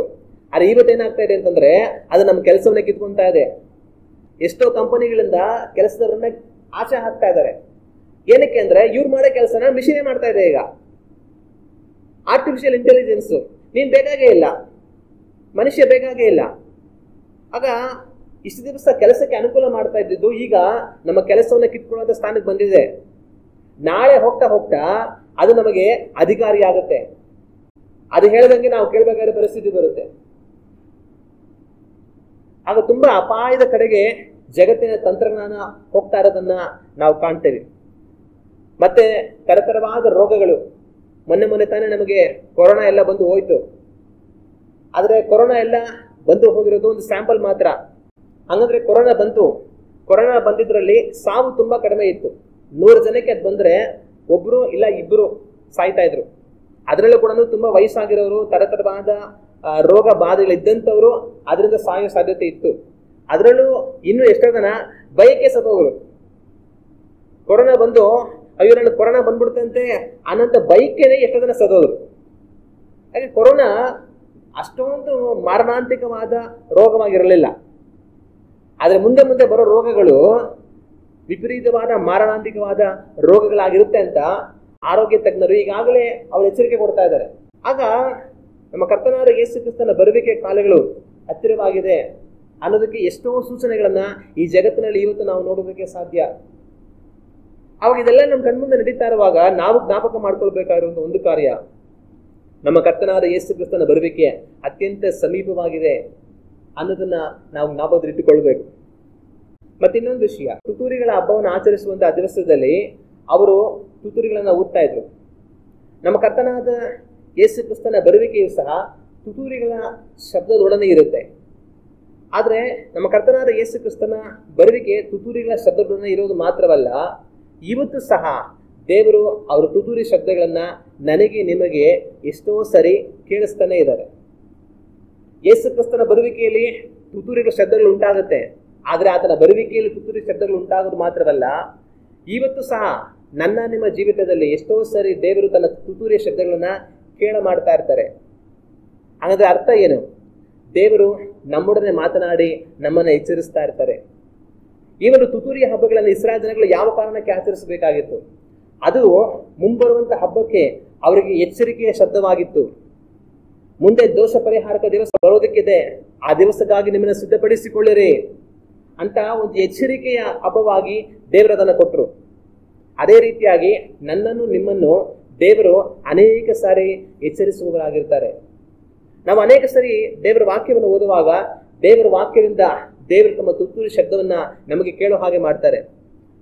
Speaker 1: ಆದ್ರೆ ಇವತ್ತೇನಾಗ್ತಾ ಇದೆ ಅಂತಂದ್ರೆ ಅದು ನಮ್ಮ ಕೆಲಸವನ್ನ ಕಿತ್ಕೊಂತಾ ಇದೆ. ಎಷ್ಟೋ ಕಂಪನಿಗಳಿಂದ ಕೆಲಸದವರನ್ನ ಆಚೆ ಹಾಕ್ತಾ ಇದ್ದಾರೆ. ಏನಕ್ಕೆ ಅಂದ್ರೆ ಇವ್ರು ಮಾಡೋ ಕೆಲಸನ ಮಿಷಿನೇ ಮಾಡ್ತಾ ಇದೆ. ಈಗ ಆರ್ಟಿಫಿಷಿಯಲ್ ಇಂಟೆಲಿಜೆನ್ಸ್ ನೀನ್ ಬೇಕಾಗೇ ಇಲ್ಲ, ಮನುಷ್ಯ ಬೇಕಾಗೇ ಇಲ್ಲ. ಆಗ ಇಷ್ಟು ದಿವಸ ಕೆಲಸಕ್ಕೆ ಅನುಕೂಲ ಮಾಡ್ತಾ ಇದ್ದಿದ್ದು ಈಗ ನಮ್ಮ ಕೆಲಸವನ್ನ ಕಿತ್ಕೊಳ್ಳುವಂತ ಸ್ಥಾನಕ್ಕೆ ಬಂದಿದೆ. ನಾಳೆ ಹೋಗ್ತಾ ಹೋಗ್ತಾ ಅದು ನಮಗೆ ಅಧಿಕಾರಿ ಆಗುತ್ತೆ. ಅದು ಹೇಳಿದಂಗೆ ನಾವು ಕೇಳಬೇಕಾದ ಪರಿಸ್ಥಿತಿ ಬರುತ್ತೆ. ಆಗ ತುಂಬಾ ಅಪಾಯದ ಕಡೆಗೆ ಜಗತ್ತಿನ ತಂತ್ರಜ್ಞಾನ ಹೋಗ್ತಾ ಇರೋದನ್ನ ನಾವು ಕಾಣ್ತೇವೆ. ಮತ್ತೆ ತರತರವಾದ ರೋಗಗಳು. ಮೊನ್ನೆ ತಾನೇ ನಮಗೆ ಕೊರೋನಾ ಎಲ್ಲ ಬಂದು ಹೋಯ್ತು. ಆದ್ರೆ ಕೊರೋನಾ ಎಲ್ಲ ಬಂದು ಹೋಗಿರೋದು ಒಂದು ಸ್ಯಾಂಪಲ್ ಮಾತ್ರ. ಹಂಗಂದ್ರೆ ಕೊರೋನಾ ಬಂದಿದ್ರಲ್ಲಿ ಸಾವು ತುಂಬಾ ಕಡಿಮೆ ಇತ್ತು. 100 ಜನಕ್ಕೆ ಅದು ಬಂದ್ರೆ ಒಬ್ರು ಇಲ್ಲ ಇಬ್ರು ಸಾಯ್ತಾ ಇದ್ರು. ಅದರಲ್ಲೂ ಕೂಡ ತುಂಬಾ ವಯಸ್ಸಾಗಿರೋರು, ತರತರವಾದ ರೋಗ ಬಾಧೆಗಳಿದ್ದಂಥವ್ರು ಅದರಿಂದ ಸಾಯೋ ಸಾಧ್ಯತೆ ಇತ್ತು. ಅದರಲ್ಲೂ ಇನ್ನು ಎಷ್ಟೋ ಜನ ಬೈಕೆ ಸತ್ತೋದ್ರು. ಕೊರೋನಾ ಬಂದು ಅಯ್ಯೋ ನನಗೆ ಕೊರೋನಾ ಬಂದ್ಬಿಡ್ತಂತೆ ಅನ್ನೋಂಥ ಬೈಕೇನೆ ಎಷ್ಟೋ ಜನ ಸತ್ತೋದ್ರು. ಹಾಗೆ ಕೊರೋನಾ ಅಷ್ಟೊಂದು ಮಾರಣಾಂತಿಕವಾದ ರೋಗವಾಗಿರಲಿಲ್ಲ. ಆದರೆ ಮುಂದೆ ಮುಂದೆ ಬರೋ ರೋಗಗಳು ವಿಪರೀತವಾದ ಮಾರಣಾಂತಿಕವಾದ ರೋಗಗಳಾಗಿರುತ್ತೆ ಅಂತ ಆರೋಗ್ಯ ತಜ್ಞರು ಈಗಾಗಲೇ ಅವರು ಎಚ್ಚರಿಕೆ ಕೊಡ್ತಾ ಇದ್ದಾರೆ. ಆಗ ನಮ್ಮ ಕರ್ತನಾದ ಯೇಸು ಕ್ರಿಸ್ತನ ಬರುವಿಕೆ ಕಾಲಗಳು ಹತ್ತಿರವಾಗಿದೆ ಅನ್ನೋದಕ್ಕೆ ಎಷ್ಟೋ ಸೂಚನೆಗಳನ್ನ ಈ ಜಗತ್ತಿನಲ್ಲಿ ಇವತ್ತು ನಾವು ನೋಡೋದಕ್ಕೆ ಸಾಧ್ಯ. ಅವಾಗ ಇದೆಲ್ಲ ನಮ್ಮ ಕಣ್ಮುಂದೆ ನಡೀತಾ ಇರುವಾಗ ನಾವು ಜ್ಞಾಪಕ ಮಾಡ್ಕೊಳ್ಬೇಕಾಗಿರುವಂತ ಒಂದು ಕಾರ್ಯ, ನಮ್ಮ ಕರ್ತನಾದ ಯೇಸು ಕ್ರಿಸ್ತನ ಬರುವಿಕೆ ಅತ್ಯಂತ ಸಮೀಪವಾಗಿದೆ ಅನ್ನೋದನ್ನ ನಾವು ಜ್ಞಾಪಕದಲ್ಲಿಟ್ಟುಕೊಳ್ಬೇಕು. ಮತ್ತೆ ಇನ್ನೊಂದು ವಿಷಯ, ತುತ್ತೂರಿಗಳ ಹಬ್ಬವನ್ನು ಆಚರಿಸುವಂತಹ ದಿವಸದಲ್ಲಿ ಅವರು ತುತ್ತೂರಿಗಳನ್ನ ಊದ್ತಾ ಇದ್ರು. ನಮ್ಮ ಕರ್ತನಾದ ಯೇಸು ಕ್ರಿಸ್ತನ ಬರುವಿಕೆಯು ಸಹ ತುತ್ತೂರಿಗಳ ಶಬ್ದದೊಡನೆ ಇರುತ್ತೆ. ಆದ್ರೆ ನಮ್ಮ ಕರ್ತನಾದ ಯೇಸು ಕ್ರಿಸ್ತನ ಬರುವಿಕೆ ತುತ್ತೂರಿಗಳ ಶಬ್ದದೊಡನೆ ಇರೋದು ಮಾತ್ರವಲ್ಲ, ಇವತ್ತು ಸಹ ದೇವರು ಅವರ ತುತ್ತೂರಿ ಶಬ್ದಗಳನ್ನ ನನಗೆ ನಿಮಗೆ ಎಷ್ಟೋ ಸರಿ ಕೇಳಿಸ್ತಾನೆ ಇದ್ದಾರೆ. ಯೇಸು ಕ್ರಿಸ್ತನ ಬರುವಿಕೆಯಲ್ಲಿ ತುತ್ತೂರಿಗಳ ಶಬ್ದಗಳು ಉಂಟಾಗುತ್ತೆ. ಆದ್ರೆ ಆತನ ಬರುವಿಕೆಯಲ್ಲಿ ತುತ್ತೂರಿ ಶಬ್ದಗಳು ಉಂಟಾಗೋದು ಮಾತ್ರವಲ್ಲ, ಇವತ್ತು ಸಹ ನನ್ನ ನಿಮ್ಮ ಜೀವಿತದಲ್ಲಿ ಎಷ್ಟೋ ಸರಿ ದೇವರು ತನ್ನ ತುತ್ತೂರಿಯ ಶಬ್ದಗಳನ್ನ ಕೇಳ ಮಾಡ್ತಾ ಇರ್ತಾರೆ. ಹಾಗಾದ್ರೆ ಅರ್ಥ ಏನು? ದೇವರು ನಮ್ಮೊಡನೆ ಮಾತನಾಡಿ ನಮ್ಮನ್ನ ಎಚ್ಚರಿಸ್ತಾ ಇರ್ತಾರೆ. ಈ ಒಂದು ತುತ್ತೂರಿಯ ಹಬ್ಬಗಳನ್ನು ಇಸ್ರಾಯೇಲ್ ಜನಗಳು ಯಾವ ಕಾರಣಕ್ಕೆ ಆಚರಿಸಬೇಕಾಗಿತ್ತು? ಅದು ಮುಂಬರುವಂತ ಹಬ್ಬಕ್ಕೆ ಅವರಿಗೆ ಎಚ್ಚರಿಕೆಯ ಶಬ್ದವಾಗಿತ್ತು. ಮುಂದೆ ದೋಷ ಪರಿಹಾರಕ ದಿವಸ ಬರೋದಕ್ಕಿದೆ, ಆ ದಿವಸಕ್ಕಾಗಿ ನಿಮ್ಮನ್ನು ಸಿದ್ಧಪಡಿಸಿಕೊಳ್ಳಿರಿ ಅಂತ ಒಂದು ಎಚ್ಚರಿಕೆಯ ಹಬ್ಬವಾಗಿ ದೇವರು ಅದನ್ನು ಕೊಟ್ಟರು. ಅದೇ ರೀತಿಯಾಗಿ ನನ್ನನ್ನು ನಿಮ್ಮನ್ನು ದೇವರು ಅನೇಕ ಸಾರಿ ಎಚ್ಚರಿಸುವವರಾಗಿರ್ತಾರೆ. ನಾವು ಅನೇಕ ಸರಿ ದೇವರ ವಾಕ್ಯವನ್ನು ಓದುವಾಗ ದೇವರ ವಾಕ್ಯದಿಂದ ದೇವರು ತಮ್ಮ ತುತ್ತೂರಿ ಶಬ್ದವನ್ನ ನಮಗೆ ಕೇಳೋ ಹಾಗೆ ಮಾಡ್ತಾರೆ.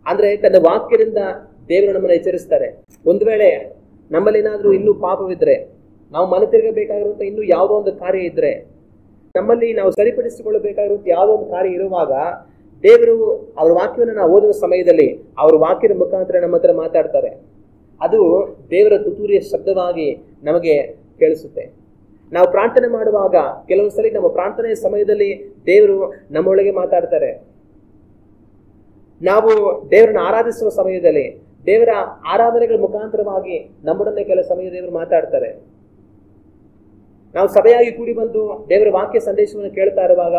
Speaker 1: ಅಂದ್ರೆ ತನ್ನ ವಾಕ್ಯದಿಂದ ದೇವರು ನಮ್ಮನ್ನು ಎಚ್ಚರಿಸ್ತಾರೆ. ಒಂದು ವೇಳೆ ನಮ್ಮಲ್ಲಿ ಏನಾದ್ರೂ ಇನ್ನೂ ಪಾಪವಿದ್ರೆ, ನಾವು ಮನೆ ತಿರುಗಬೇಕಾಗಿರುವಂತ ಇನ್ನೂ ಯಾವುದೋ ಒಂದು ಕಾರ್ಯ ಇದ್ರೆ, ನಮ್ಮಲ್ಲಿ ನಾವು ಸರಿಪಡಿಸಿಕೊಳ್ಳಬೇಕಾಗಿರುವಂತ ಯಾವುದೋ ಒಂದು ಕಾರ್ಯ ಇರುವಾಗ ದೇವರು ಅವ್ರ ವಾಕ್ಯವನ್ನು ನಾವು ಓದುವ ಸಮಯದಲ್ಲಿ ಅವ್ರ ವಾಕ್ಯದ ಮುಖಾಂತರ ನಮ್ಮ ಹತ್ರ ಮಾತಾಡ್ತಾರೆ. ಅದು ದೇವರ ತುತ್ತೂರಿಯ ಶಬ್ದವಾಗಿ ನಮಗೆ ಕೇಳಿಸುತ್ತೆ. ನಾವು ಪ್ರಾರ್ಥನೆ ಮಾಡುವಾಗ ಕೆಲವೊಂದು ಸಲ ನಮ್ಮ ಪ್ರಾರ್ಥನೆಯ ಸಮಯದಲ್ಲಿ ದೇವರು ನಮ್ಮೊಳಗೆ ಮಾತಾಡ್ತಾರೆ. ನಾವು ದೇವರನ್ನ ಆರಾಧಿಸುವ ಸಮಯದಲ್ಲಿ ದೇವರ ಆರಾಧನೆಗಳ ಮುಖಾಂತರವಾಗಿ ನಮ್ಮೊಡನೆ ಕೆಲ ಸಮಯ ದೇವರು ಮಾತಾಡ್ತಾರೆ. ನಾವು ಸಭೆಯಾಗಿ ಕೂಡಿ ಬಂದು ದೇವರ ವಾಕ್ಯ ಸಂದೇಶವನ್ನು ಕೇಳ್ತಾ ಇರುವಾಗ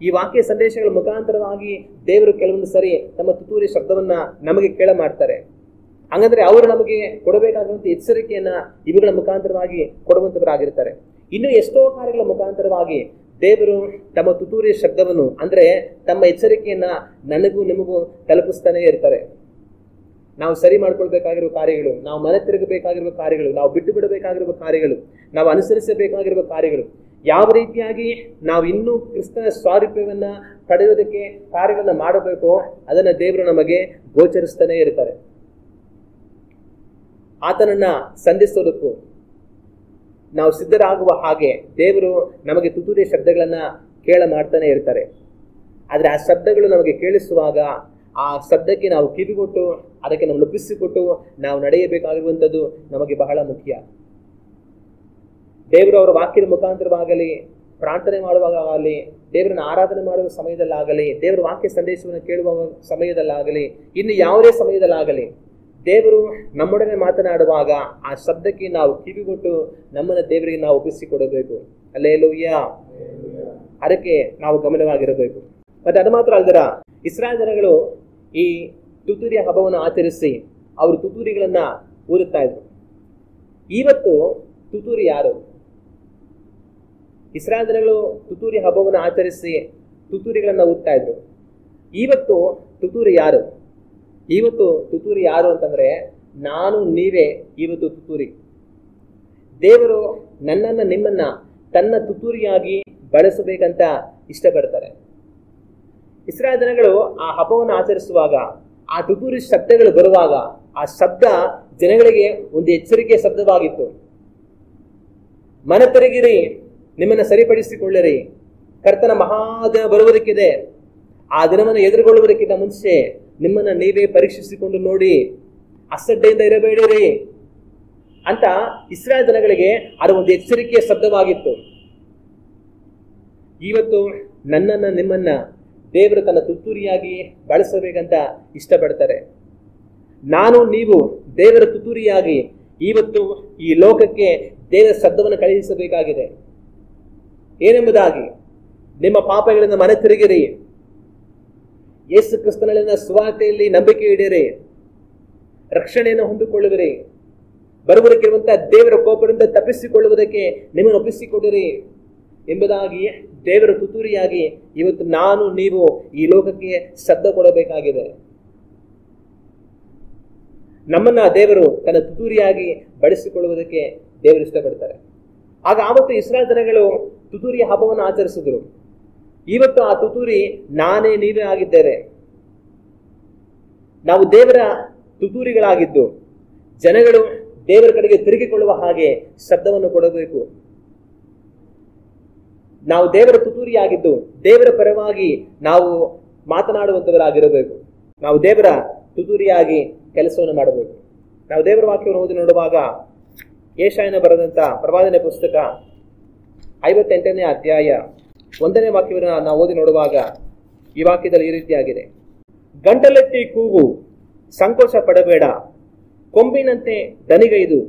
Speaker 1: ಈ ವಾಕ್ಯ ಸಂದೇಶಗಳ ಮುಖಾಂತರವಾಗಿ ದೇವರು ಕೆಲವೊಂದು ಸರಿ ತಮ್ಮ ತುತ್ತೂರಿ ಶಬ್ದವನ್ನ ನಮಗೆ ಕೇಳ ಮಾಡ್ತಾರೆ. ಹಂಗಂದ್ರೆ ಅವರು ನಮಗೆ ಕೊಡಬೇಕಾಗುವಂತ ಎಚ್ಚರಿಕೆಯನ್ನ ಇವುಗಳ ಮುಖಾಂತರವಾಗಿ ಕೊಡುವಂತವರಾಗಿರ್ತಾರೆ. ಇನ್ನು ಎಷ್ಟೋ ಕಾರ್ಯಗಳ ಮುಖಾಂತರವಾಗಿ ದೇವರು ತಮ್ಮ ತುತ್ತೂರಿಯ ಶಬ್ದವನ್ನು ಅಂದ್ರೆ ತಮ್ಮ ಎಚ್ಚರಿಕೆಯನ್ನ ನನಗೂ ನಿಮಗೂ ತಲುಪಿಸ್ತಾನೆ ಇರ್ತಾರೆ. ನಾವು ಸರಿ ಮಾಡ್ಕೊಳ್ಬೇಕಾಗಿರುವ ಕಾರ್ಯಗಳು, ನಾವು ಮನೆ ತಿರುಗಬೇಕಾಗಿರುವ ಕಾರ್ಯಗಳು, ನಾವು ಬಿಟ್ಟು ಬಿಡಬೇಕಾಗಿರುವ ಕಾರ್ಯಗಳು, ನಾವು ಅನುಸರಿಸಬೇಕಾಗಿರುವ ಕಾರ್ಯಗಳು, ಯಾವ ರೀತಿಯಾಗಿ ನಾವು ಇನ್ನೂ ಕ್ರಿಸ್ತನ ಸ್ವಾರೂಪ್ಯವನ್ನ ಪಡೆಯೋದಕ್ಕೆ ಕಾರ್ಯಗಳನ್ನ ಮಾಡಬೇಕೋ ಅದನ್ನ ದೇವರು ನಮಗೆ ಗೋಚರಿಸ್ತಾನೆ ಇರ್ತಾರೆ. ಆತನನ್ನ ಸಂಧಿಸೋದಕ್ಕೂ ನಾವು ಸಿದ್ಧರಾಗುವ ಹಾಗೆ ದೇವರು ನಮಗೆ ತುತ್ತೂರಿಯ ಶಬ್ದಗಳನ್ನ ಕೇಳ ಮಾಡ್ತಾನೆ ಇರ್ತಾರೆ. ಆದ್ರೆ ಆ ಶಬ್ದಗಳು ನಮಗೆ ಕೇಳಿಸುವಾಗ ಆ ಶಬ್ದಕ್ಕೆ ನಾವು ಕಿವಿಗೊಟ್ಟು ಅದಕ್ಕೆ ನಾವು ಒಪ್ಪಿಸಿಕೊಟ್ಟು ನಾವು ನಡೆಯಬೇಕಾಗಿರುವಂಥದ್ದು ನಮಗೆ ಬಹಳ ಮುಖ್ಯ. ದೇವರು ಅವರ ವಾಕ್ಯದ ಮುಖಾಂತರವಾಗಲಿ, ಪ್ರಾರ್ಥನೆ ಮಾಡುವಾಗಲಿ, ದೇವರನ್ನ ಆರಾಧನೆ ಮಾಡುವ ಸಮಯದಲ್ಲಾಗಲಿ, ದೇವರ ವಾಕ್ಯ ಸಂದೇಶವನ್ನು ಕೇಳುವ ಸಮಯದಲ್ಲಾಗಲಿ, ಇನ್ನು ಯಾವುದೇ ಸಮಯದಲ್ಲಾಗಲಿ ದೇವರು ನಮ್ಮೊಡನೆ ಮಾತನಾಡುವಾಗ ಆ ಶಬ್ದಕ್ಕೆ ನಾವು ಕಿವಿಗೊಟ್ಟು ನಮ್ಮನ್ನ ದೇವರಿಗೆ ನಾವು ಒಪ್ಪಿಸಿಕೊಡಬೇಕು. ಹಲ್ಲೆಲೂಯ. ಅದಕ್ಕೆ ನಾವು ಗಮನವಾಗಿರಬೇಕು. ಮತ್ತೆ ಅದು ಮಾತ್ರ ಅಲ್ದರ ಇಸ್ರಾಯೇಲ್ ಜನಗಳು ಈ ತುತ್ತೂರಿಯ ಹಬ್ಬವನ್ನು ಆಚರಿಸಿ ಅವರು ತುತ್ತೂರಿಗಳನ್ನ ಊದುತ್ತಾ ಇದ್ರು. ಇವತ್ತು ತುತ್ತೂರಿ ಯಾರು? ಇಸ್ರಾಯೇಲ್ ಜನಗಳು ತುತ್ತೂರಿ ಹಬ್ಬವನ್ನು ಆಚರಿಸಿ ತುತ್ತೂರಿಗಳನ್ನ ಊದ್ತಾ ಇದ್ರು. ಇವತ್ತು ತುತ್ತೂರಿ ಯಾರು? ಇವತ್ತು ತುತ್ತೂರಿ ಯಾರು ಅಂತಂದ್ರೆ ನಾನು ನೀವೇ ಇವತ್ತು ತುತ್ತೂರಿ. ದೇವರು ನನ್ನನ್ನ ನಿಮ್ಮನ್ನ ತನ್ನ ತುತ್ತೂರಿಯಾಗಿ ಬಳಸಬೇಕಂತ ಇಷ್ಟಪಡ್ತಾರೆ. ಇಸ್ರಾಯೇಲ್ ಜನಗಳು ಆ ಹಬ್ಬವನ್ನು ಆಚರಿಸುವಾಗ ಆ ತುತ್ತೂರಿ ಶಬ್ದಗಳು ಬರುವಾಗ ಆ ಶಬ್ದ ಜನಗಳಿಗೆ ಒಂದು ಎಚ್ಚರಿಕೆಯ ಶಬ್ದವಾಗಿತ್ತು. ಮನ ತಿರುಗಿರಿ, ನಿಮ್ಮನ್ನ ಸರಿಪಡಿಸಿಕೊಳ್ಳಿರಿ, ಕರ್ತನ ಮಹಾದಿನ ಬರುವುದಕ್ಕಿದೆ, ಆ ದಿನವನ್ನು ಎದುರುಗೊಳ್ಳುವುದಕ್ಕಿಂತ ಮುಂಚೆ ನಿಮ್ಮನ್ನ ನೀವೇ ಪರೀಕ್ಷಿಸಿಕೊಂಡು ನೋಡಿ, ಅಸಡ್ಡೆಯಿಂದ ಇರಬೇಡಿರಿ, ಅಂತ ಇಸ್ರಾಯೇಲ್ ಜನಗಳಿಗೆ ಅದು ಒಂದು ಎಚ್ಚರಿಕೆಯ ಶಬ್ದವಾಗಿತ್ತು. ಇವತ್ತು ನನ್ನನ್ನ ನಿಮ್ಮನ್ನ ದೇವರು ತನ್ನ ತುತ್ತೂರಿಯಾಗಿ ಬಳಸಬೇಕಂತ ಇಷ್ಟಪಡ್ತಾರೆ. ನಾನು ನೀವು ದೇವರ ತುತ್ತೂರಿಯಾಗಿ ಇವತ್ತು ಈ ಲೋಕಕ್ಕೆ ದೇವರ ಶಬ್ದವನ್ನು ಕಳುಹಿಸಬೇಕಾಗಿದೆ. ಏನೆಂಬುದಾಗಿ, ನಿಮ್ಮ ಪಾಪಗಳಿಂದ ಮನೆ ತಿರುಗಿರಿ, ಯೇಸು ಕ್ರಿಸ್ತನಲ್ಲಿನ ಸುವಾರ್ತೆಯಲ್ಲಿ ನಂಬಿಕೆ ಇಡಿರಿ, ರಕ್ಷಣೆಯನ್ನು ಹೊಂದಿಕೊಳ್ಳುವಿರಿ, ಬರುವುದಕ್ಕಿರುವಂತಹ ದೇವರ ಕೋಪದಿಂದ ತಪ್ಪಿಸಿಕೊಳ್ಳುವುದಕ್ಕೆ ನಿಮ್ಮನ್ನು ಒಪ್ಪಿಸಿಕೊಡಿರಿ ಎಂಬುದಾಗಿ ದೇವರ ತುತ್ತೂರಿಯಾಗಿ ಇವತ್ತು ನಾನು ನೀವು ಈ ಲೋಕಕ್ಕೆ ಶಬ್ದ ಕೊಡಬೇಕಾಗಿದೆ. ನಮ್ಮನ್ನ ದೇವರು ತನ್ನ ತುತ್ತೂರಿಯಾಗಿ ಬಳಸಿಕೊಳ್ಳುವುದಕ್ಕೆ ದೇವರು ಇಷ್ಟಪಡ್ತಾರೆ. ಆಗ ಆವತ್ತು ಇಸ್ರಾಯೇಲ್ ಜನಗಳು ತುತ್ತೂರಿಯ ಹಬ್ಬವನ್ನು ಆಚರಿಸಿದ್ರು. ಇವತ್ತು ಆ ತುತ್ತೂರಿ ನಾನೇ ನೀವೇ ಆಗಿದ್ದೇವೆ. ನಾವು ದೇವರ ತುತ್ತೂರಿಗಳಾಗಿದ್ದು ಜನಗಳು ದೇವರ ಕಡೆಗೆ ತಿರುಗಿಕೊಳ್ಳುವ ಹಾಗೆ ಶಬ್ದವನ್ನು ಕೊಡಬೇಕು. ನಾವು ದೇವರ ತುತ್ತೂರಿಯಾಗಿದ್ದು ದೇವರ ಪರವಾಗಿ ನಾವು ಮಾತನಾಡುವಂತವರಾಗಿರಬೇಕು. ನಾವು ದೇವರ ತುತ್ತೂರಿಯಾಗಿ ಕೆಲಸವನ್ನು ಮಾಡಬೇಕು. ನಾವು ದೇವರ ವಾಕ್ಯವನ್ನು ಓದಿ ನೋಡುವಾಗ ಯೆಶಾಯನ ಬರೆದಂತ ಪ್ರವಾದನೆ ಪುಸ್ತಕ 58ನೇ ಅಧ್ಯಾಯ 1ನೇ ವಾಕ್ಯವನ್ನು ನಾವು ಓದಿ ನೋಡುವಾಗ ಈ ವಾಕ್ಯದಲ್ಲಿ ಈ ರೀತಿಯಾಗಿದೆ: ಗಂಟಲೆತ್ತಿ ಕೂಗು, ಸಂಕೋಚ ಪಡಬೇಡ, ಕೊಂಬಿನಂತೆ ದನಿಗೈದು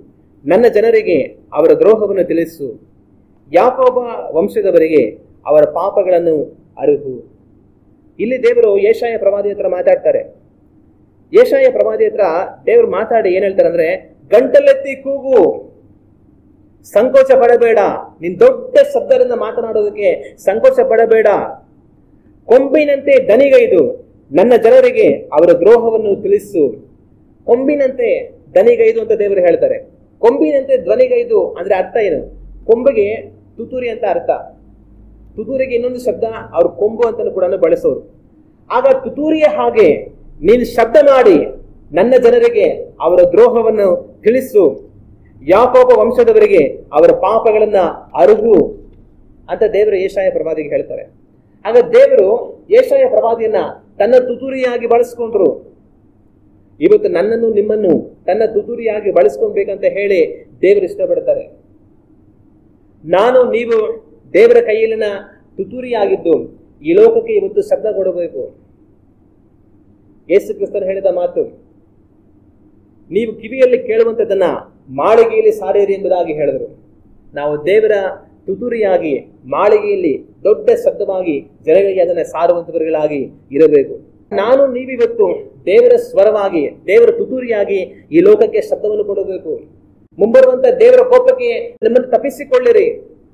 Speaker 1: ನನ್ನ ಜನರಿಗೆ ಅವರ ದ್ರೋಹವನ್ನು ತಿಳಿಸು, ಯಾಕೋಬ ವಂಶದವರಿಗೆ ಅವರ ಪಾಪಗಳನ್ನು ಅರಿವು. ಇಲ್ಲಿ ದೇವರು ಯೆಶಾಯ ಪ್ರವಾದಿ ಹತ್ರ ಮಾತಾಡ್ತಾರೆ. ಯೆಶಾಯ ಪ್ರವಾದಿ ಹತ್ರ ದೇವರು ಮಾತಾಡಿ ಏನ್ ಹೇಳ್ತಾರೆ ಅಂದ್ರೆ, ಗಂಟಲೆತ್ತಿ ಕೂಗು, ಸಂಕೋಚ ಪಡಬೇಡ, ನೀನ್ ದೊಡ್ಡ ಶಬ್ದದಿಂದ ಮಾತನಾಡೋದಕ್ಕೆ ಸಂಕೋಚ ಪಡಬೇಡ, ಕೊಂಬಿನಂತೆ ದನಿಗೈದು ನನ್ನ ಜನರಿಗೆ ಅವರ ದ್ರೋಹವನ್ನು ತಿಳಿಸು. ಕೊಂಬಿನಂತೆ ದನಿಗೈದು ಅಂತ ದೇವರು ಹೇಳ್ತಾರೆ. ಕೊಂಬಿನಂತೆ ಧ್ವನಿಗೈದು ಅಂದ್ರೆ ಅರ್ಥ ಏನು? ಕೊಂಬಿಗೆ ತುತ್ತೂರಿ ಅಂತ ಅರ್ಥ. ತುತ್ತೂರಿಗೆ ಇನ್ನೊಂದು ಶಬ್ದ ಅವ್ರ ಕೊಂಬು ಅಂತ ಕೂಡ ಬಳಸೋರು. ಆಗ ತುತ್ತೂರಿಯ ಹಾಗೆ ನೀನು ಶಬ್ದ ಮಾಡಿ ನನ್ನ ಜನರಿಗೆ ಅವರ ದ್ರೋಹವನ್ನು ತಿಳಿಸು, ಯಾಕೋಬ ವಂಶದವರಿಗೆ ಅವರ ಪಾಪಗಳನ್ನ ಅರುಗು ಅಂತ ದೇವರು ಯೆಶಾಯ ಪ್ರವಾದಿಗೆ ಹೇಳ್ತಾರೆ. ಆಗ ದೇವರು ಯೆಶಾಯ ಪ್ರವಾದಿಯನ್ನ ತನ್ನ ತುತ್ತೂರಿಯಾಗಿ ಬಳಸ್ಕೊಂಡ್ರು. ಇವತ್ತು ನನ್ನನ್ನು ನಿಮ್ಮನ್ನು ತನ್ನ ತುತ್ತೂರಿಯಾಗಿ ಬಳಸ್ಕೊಳ್ಬೇಕಂತ ಹೇಳಿ ದೇವರು ಇಷ್ಟಪಡ್ತಾರೆ. ನಾನು ನೀವು ದೇವರ ಕೈಯಲ್ಲಿನ ತುತ್ತೂರಿಯಾಗಿದ್ದು ಈ ಲೋಕಕ್ಕೆ ಇವತ್ತು ಶಬ್ದ ಕೊಡಬೇಕು. ಯೇಸು ಕ್ರಿಸ್ತನು ಹೇಳಿದ ಮಾತು, ನೀವು ಕಿವಿಯಲ್ಲಿ ಕೇಳುವಂಥದ್ದನ್ನ ಮಾಳಿಗೆಯಲ್ಲಿ ಸಾರಿರಿ ಎಂಬುದಾಗಿ ಹೇಳಿದರು. ನಾವು ದೇವರ ತುತ್ತೂರಿಯಾಗಿ ಮಾಳಿಗೆಯಲ್ಲಿ ದೊಡ್ಡ ಶಬ್ದವಾಗಿ ಜನಗಳಿಗೆ ಅದನ್ನ ಸಾರುವಂತವರುಗಳಾಗಿ ಇರಬೇಕು. ನಾನು ನೀವಿವತ್ತು ದೇವರ ಸ್ವರವಾಗಿ ದೇವರ ತುತ್ತೂರಿಯಾಗಿ ಈ ಲೋಕಕ್ಕೆ ಶಬ್ದವನ್ನು ಕೊಡಬೇಕು. ಮುಂಬರುವಂತ ದೇವರ ಕೋಪಕ್ಕೆ ನಿಮ್ಮನ್ನು ತಪ್ಪಿಸಿಕೊಳ್ಳಿರಿ,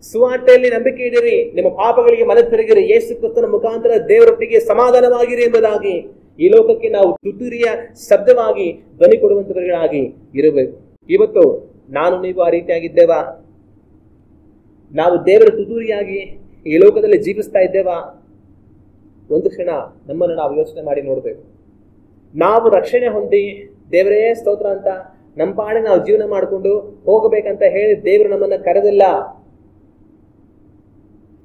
Speaker 1: ಸುವಾರ್ತೆಯಲ್ಲಿ ನಂಬಿಕೆ ಇಡಿರಿ, ನಿಮ್ಮ ಪಾಪಗಳಿಗೆ ಮನ ತಿರುಗಿರಿ, ಯೇಸು ಕ್ರಿಸ್ತನ ಮುಖಾಂತರ ದೇವರೊಟ್ಟಿಗೆ ಸಮಾಧಾನವಾಗಿರಿ ಎಂಬುದಾಗಿ ಈ ಲೋಕಕ್ಕೆ ನಾವು ತುತ್ತೂರಿಯ ಶಬ್ದವಾಗಿ ಧ್ವನಿ ಕೊಡುವಂತವರುಗಳಾಗಿ ಇರಬೇಕು. ಇವತ್ತು ನಾನು ನೀವು ಆ ರೀತಿಯಾಗಿದ್ದೇವಾ? ನಾವು ದೇವರ ತುತ್ತೂರಿಯಾಗಿ ಈ ಲೋಕದಲ್ಲಿ ಜೀವಿಸ್ತಾ ಇದ್ದೇವಾ? ಒಂದು ಕ್ಷಣ ನಮ್ಮನ್ನು ನಾವು ಯೋಚನೆ ಮಾಡಿ ನೋಡಬೇಕು. ನಾವು ರಕ್ಷಣೆ ಹೊಂದಿ ದೇವರೇ ಸ್ತೋತ್ರ ಅಂತ ನಮ್ಮ ಪಾಡಿಗೆ ನಾವು ಜೀವನ ಮಾಡಿಕೊಂಡು ಹೋಗಬೇಕಂತ ಹೇಳಿ ದೇವರು ನಮ್ಮನ್ನ ಕರೆದಿಲ್ಲ.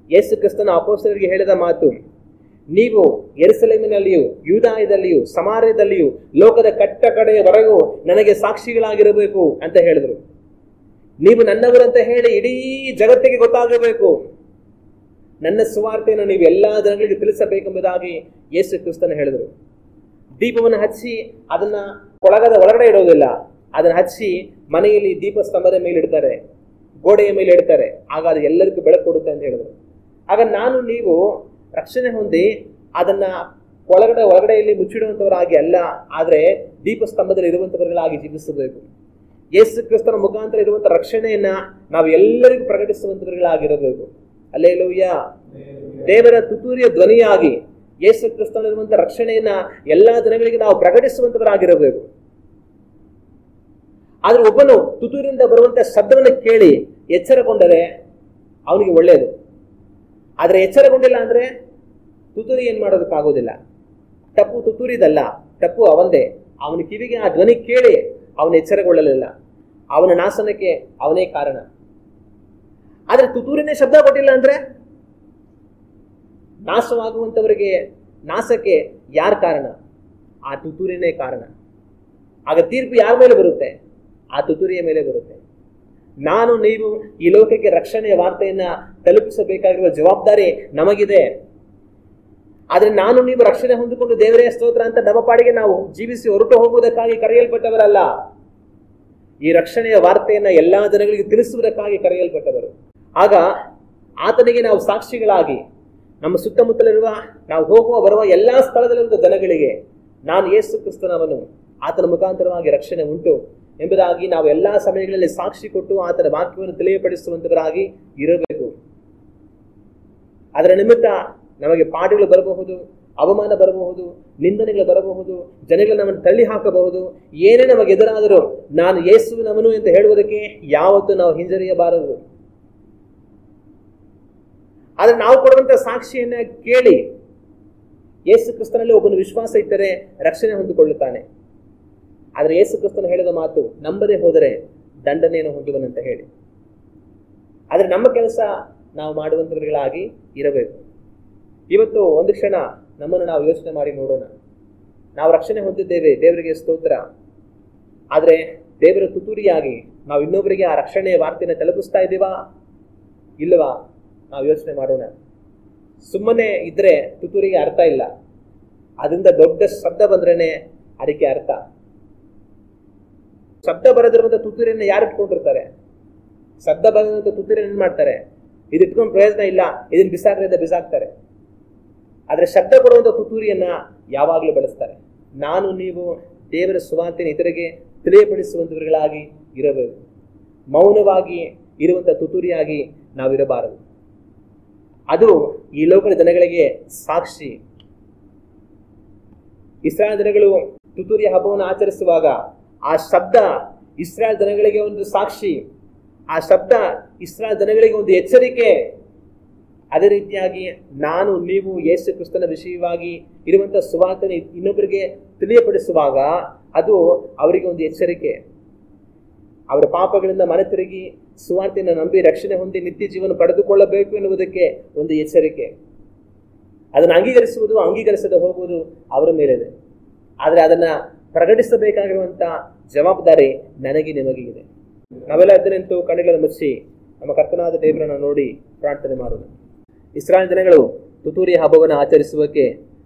Speaker 1: ಯೇಸು ಕ್ರಿಸ್ತನ ಅಪೊಸ್ತಲರಿಗೆ ಹೇಳಿದ ಮಾತು, ನೀವು ಯೆರೂಸಲೇಮಿನಲ್ಲಿಯೂ ಯೂದಾಯದಲ್ಲಿಯೂ ಸಮಾರ್ಯದಲ್ಲಿಯೂ ಲೋಕದ ಕಟ್ಟ ಕಡೆಯವರೆಗೂ ನನಗೆ ಸಾಕ್ಷಿಗಳಾಗಿರಬೇಕು ಅಂತ ಹೇಳಿದ್ರು. ನೀವು ನನ್ನವರಂತ ಹೇಳಿ ಇಡೀ ಜಗತ್ತಿಗೆ ಗೊತ್ತಾಗಬೇಕು. ನನ್ನ ಸುವಾರ್ತೆಯನ್ನು ನೀವು ಎಲ್ಲಾ ಜನಗಳಿಗೆ ತಿಳಿಸಬೇಕೆಂಬುದಾಗಿ ಯೇಸು ಕ್ರಿಸ್ತನು ಹೇಳಿದರು. ದೀಪವನ್ನು ಹಚ್ಚಿ ಅದನ್ನ ಕೊಳಗದ ಒಳಗಡೆ ಇಡೋದಿಲ್ಲ, ಅದನ್ನ ಹಚ್ಚಿ ಮನೆಯಲ್ಲಿ ದೀಪ ಸ್ತಂಭದ ಮೇಲೆ ಇಡ್ತಾರೆ, ಗೋಡೆಯ ಮೇಲೆ ಇಡ್ತಾರೆ. ಆಗ ಅದು ಎಲ್ಲರಿಗೂ ಬೆಳಕು ಕೊಡುತ್ತೆ ಅಂತ ಹೇಳಿದ್ರು. ಆಗ ನಾನು ನೀವು ರಕ್ಷಣೆ ಹೊಂದಿ ಅದನ್ನ ಒಳಗಡೆಯಲ್ಲಿ ಮುಚ್ಚಿಡುವಂತವರಾಗಿ ಅಲ್ಲ, ಆದ್ರೆ ದೀಪ ಸ್ತಂಭದಲ್ಲಿ ಇರುವಂತವರುಗಳಾಗಿ ಜೀವಿಸಬೇಕು. ಯೇಸು ಕ್ರಿಸ್ತನ ಮುಖಾಂತರ ಇರುವಂತಹ ರಕ್ಷಣೆಯನ್ನ ನಾವು ಎಲ್ಲರಿಗೂ ಪ್ರಕಟಿಸುವಂತವರುಗಳಾಗಿರಬೇಕು. ಹಲ್ಲೆಲೂಯಾ. ದೇವರ ತುತ್ತೂರಿಯ ಧ್ವನಿಯಾಗಿ ಯೇಸು ಕ್ರಿಸ್ತನಿರುವಂತಹ ರಕ್ಷಣೆಯನ್ನ ಎಲ್ಲಾ ಜನಗಳಿಗೆ ನಾವು ಪ್ರಕಟಿಸುವಂತವರಾಗಿರಬೇಕು. ಆದ್ರೆ ಒಬ್ಬನು ತುತ್ತೂರಿಯಿಂದ ಬರುವಂತಹ ಶಬ್ದವನ್ನು ಕೇಳಿ ಎಚ್ಚರಗೊಂಡರೆ ಅವನಿಗೆ ಒಳ್ಳೆಯದು. ಆದ್ರೆ ಎಚ್ಚರಗೊಂಡಿಲ್ಲ ಅಂದ್ರೆ ತುತ್ತೂರಿ ಏನ್ ಮಾಡೋದಕ್ಕಾಗೋದಿಲ್ಲ. ತಪ್ಪು ತುತ್ತೂರಿದಲ್ಲ, ತಪ್ಪು ಅವಂದೇ. ಅವನ ಕಿವಿಗೆ ಆ ಧ್ವನಿ ಕೇಳಿ ಅವನು ಎಚ್ಚರಗೊಳ್ಳಲಿಲ್ಲ, ಅವನ ನಾಶನಕ್ಕೆ ಅವನೇ ಕಾರಣ. ಆದ್ರೆ ತುತ್ತೂರಿನೇ ಶಬ್ದ ಕೊಟ್ಟಿಲ್ಲ ಅಂದ್ರೆ ನಾಶವಾಗುವಂತವರಿಗೆ ನಾಶಕ್ಕೆ ಯಾರು ಕಾರಣ? ಆ ತುತ್ತೂರಿನೇ ಕಾರಣ. ಆಗ ತೀರ್ಪು ಯಾರ ಮೇಲೆ ಬರುತ್ತೆ? ಆ ತುತ್ತೂರಿಯ ಮೇಲೆ ಬರುತ್ತೆ. ನಾನು ನೀವು ಈ ಲೋಕಕ್ಕೆ ರಕ್ಷಣೆಯ ವಾರ್ತೆಯನ್ನ ತಲುಪಿಸಬೇಕಾಗಿರುವ ಜವಾಬ್ದಾರಿ ನಮಗಿದೆ. ಆದ್ರೆ ನಾನು ನೀವು ರಕ್ಷಣೆ ಹೊಂದಿಕೊಂಡು ದೇವರೇ ಸ್ತೋತ್ರ ಅಂತ ನಮ್ಮ ಪಾಡಿಗೆ ನಾವು ಜೀವಿಸಿ ಹೊರಟು ಹೋಗುವುದಕ್ಕಾಗಿ ಕರೆಯಲ್ಪಟ್ಟವರಲ್ಲ. ಈ ರಕ್ಷಣೆಯ ವಾರ್ತೆಯನ್ನ ಎಲ್ಲಾ ಜನಗಳಿಗೆ ತಿಳಿಸುವುದಕ್ಕಾಗಿ ಕರೆಯಲ್ಪಟ್ಟವರು. ಆಗ ಆತನಿಗೆ ನಾವು ಸಾಕ್ಷಿಗಳಾಗಿ ನಮ್ಮ ಸುತ್ತಮುತ್ತಲಿರುವ ನಾವು ಹೋಗುವ ಬರುವ ಎಲ್ಲಾ ಸ್ಥಳದಲ್ಲಿರುವ ಜನಗಳಿಗೆ ನಾನು ಯೇಸು ಕ್ರಿಸ್ತನವನು, ಆತನ ಮುಖಾಂತರವಾಗಿ ರಕ್ಷಣೆ ಉಂಟು ಎಂಬುದಾಗಿ ನಾವು ಎಲ್ಲಾ ಸಮಯಗಳಲ್ಲಿ ಸಾಕ್ಷಿ ಕೊಟ್ಟು ಆತನ ವಾಕ್ಯವನ್ನು ತಿಳಿಯಪಡಿಸುವಂತವರಾಗಿ ಇರಬೇಕು. ಅದರ ನಿಮಿತ್ತ ನಮಗೆ ಪಾಠಗಳು ಬರಬಹುದು, ಅವಮಾನ ಬರಬಹುದು, ನಿಂದನೆಗಳು ಬರಬಹುದು, ಜನಗಳು ನಮ್ಮನ್ನು ತಳ್ಳಿ ಹಾಕಬಹುದು. ಏನೇ ನಮಗೆ ಎದುರಾದರೂ ನಾನು ಯೇಸುವಿನವನು ಅಂತ ಹೇಳುವುದಕ್ಕೆ ಯಾವತ್ತೂ ನಾವು ಹಿಂಜರಿಯಬಾರದು. ಆದ್ರೆ ನಾವು ಕೊಡುವಂತ ಸಾಕ್ಷಿಯನ್ನ ಕೇಳಿ ಯೇಸು ಕ್ರಿಸ್ತನಲ್ಲಿ ಒಬ್ಬನು ವಿಶ್ವಾಸ ಇಟ್ಟರೆ ರಕ್ಷಣೆ ಹೊಂದಿಕೊಳ್ಳುತ್ತಾನೆ. ಆದ್ರೆ ಯೇಸು ಕ್ರಿಸ್ತನು ಹೇಳಿದ ಮಾತು ನಂಬದೇ ಹೋದರೆ ದಂಡನೆಯನ್ನು ಹೊಂದುವನಂತ ಹೇಳಿ. ಆದ್ರೆ ನಮ್ಮ ಕೆಲಸ ನಾವು ಮಾಡುವಂತವர்களಾಗಿ ಇರಬೇಕು. ಇವತ್ತು ಒಂದು ಕ್ಷಣ ನಮ್ಮನ್ನು ನಾವು ಯೋಚನೆ ಮಾಡಿ ನೋಡೋಣ. ನಾವು ರಕ್ಷಣೆ ಹೊಂದಿದ್ದೇವೆ, ದೇವರಿಗೆ ಸ್ತೋತ್ರ. ಆದ್ರೆ ದೇವರ ತುತ್ತೂರಿಯಾಗಿ ನಾವು ಇನ್ನೊಬ್ಬರಿಗೆ ಆ ರಕ್ಷಣೆಯ ವಾರ್ತೆಯನ್ನು ತಲುಪಿಸ್ತಾ ಇದ್ದೀವಾ ಇಲ್ಲವಾ ನಾವು ಯೋಚನೆ ಮಾಡೋಣ. ಸುಮ್ಮನೆ ಇದ್ರೆ ತುತ್ತೂರಿಗೆ ಅರ್ಥ ಇಲ್ಲ. ಅದರಿಂದ ದೊಡ್ಡ ಶಬ್ದ ಬಂದ್ರೇನೆ ಅದಕ್ಕೆ ಅರ್ಥ. ಶಬ್ದ ಬರದಿರುವಂತ ತುತ್ತೂರಿಯನ್ನು ಯಾರು ಇಟ್ಕೊಂಡಿರ್ತಾರೆ? ಶಬ್ದ ಬರದಂತ ತುತ್ತೂರಿಯನ್ನು ಏನ್ ಮಾಡ್ತಾರೆ? ಇದು ಇಟ್ಕೊಂಡು ಪ್ರಯೋಜನ ಇಲ್ಲ, ಇದನ್ನ ಬಿಸಾಕ್ರಿಂದ ಬಿಸಾಕ್ತಾರೆ. ಆದ್ರೆ ಶಬ್ದ ಕೊಡುವಂತ ತುತ್ತೂರಿಯನ್ನ ಯಾವಾಗಲೂ ಬಳಸ್ತಾರೆ. ನಾನು ನೀವು ದೇವರ ಸುವಾರ್ತೆಯನ್ನು ಇತರಿಗೆ ತಿಳಿಯಪಡಿಸುವಂತವர்களಾಗಿ ಇರಬೇಕು. ಮೌನವಾಗಿ ಇರುವಂತ ತುತ್ತೂರಿಯಾಗಿ ನಾವಿರಬಾರದು. ಅದು ಈ ಲೋಕದ ಜನಗಳಿಗೆ ಸಾಕ್ಷಿ. ಇಸ್ರಾಯೇಲ್ ಜನಗಳು ತುತ್ತೂರಿಯ ಹಬ್ಬವನ್ನು ಆಚರಿಸುವಾಗ ಆ ಶಬ್ದ ಇಸ್ರಾಯೇಲ್ ಜನಗಳಿಗೆ ಒಂದು ಸಾಕ್ಷಿ, ಆ ಶಬ್ದ ಇಸ್ರಾಯೇಲ್ ಜನಗಳಿಗೆ ಒಂದು ಎಚ್ಚರಿಕೆ. ಅದೇ ರೀತಿಯಾಗಿ ನಾನು ನೀವು ಯೇಸು ಕ್ರಿಸ್ತನ ವಿಷಯವಾಗಿ ಇರುವಂತಹ ಸುವಾರ್ತೆಯನ್ನು ಇನ್ನೊಬ್ಬರಿಗೆ ತಿಳಿಯಪಡಿಸುವಾಗ ಅದು ಅವರಿಗೆ ಒಂದು ಎಚ್ಚರಿಕೆ. ಅವರ ಪಾಪಗಳಿಂದ ಮನೆ ತಿರುಗಿ ಸುವಾರ್ತೆಯನ್ನು ನಂಬಿ ರಕ್ಷಣೆ ಹೊಂದಿ ನಿತ್ಯ ಜೀವನ ಪಡೆದುಕೊಳ್ಳಬೇಕು ಎನ್ನುವುದಕ್ಕೆ ಒಂದು ಎಚ್ಚರಿಕೆ. ಅದನ್ನು ಅಂಗೀಕರಿಸುವುದು ಅಂಗೀಕರಿಸದೆ ಹೋಗುವುದು ಅವರ ಮೇಲಿದೆ. ಆದರೆ ಅದನ್ನ ಪ್ರಕಟಿಸಬೇಕಾಗಿರುವಂತ ಜವಾಬ್ದಾರಿ ನನಗೆ ನಿಮಗೆ ಇದೆ. ನಾವೆಲ್ಲ ಎದ್ದು ನಿಂತು ಕಣ್ಣುಗಳನ್ನು ಮುಚ್ಚಿ ನಮ್ಮ ಕರ್ತನಾದ ದೇವರನ್ನು ನೋಡಿ ಪ್ರಾರ್ಥನೆ ಮಾಡೋಣ. ಇಸ್ರಾಯೇಲ್ ಜನಗಳು ತುತ್ತೂರಿಯ ಹಬ್ಬವನ್ನು ಆಚರಿಸುವಕ್ಕೆ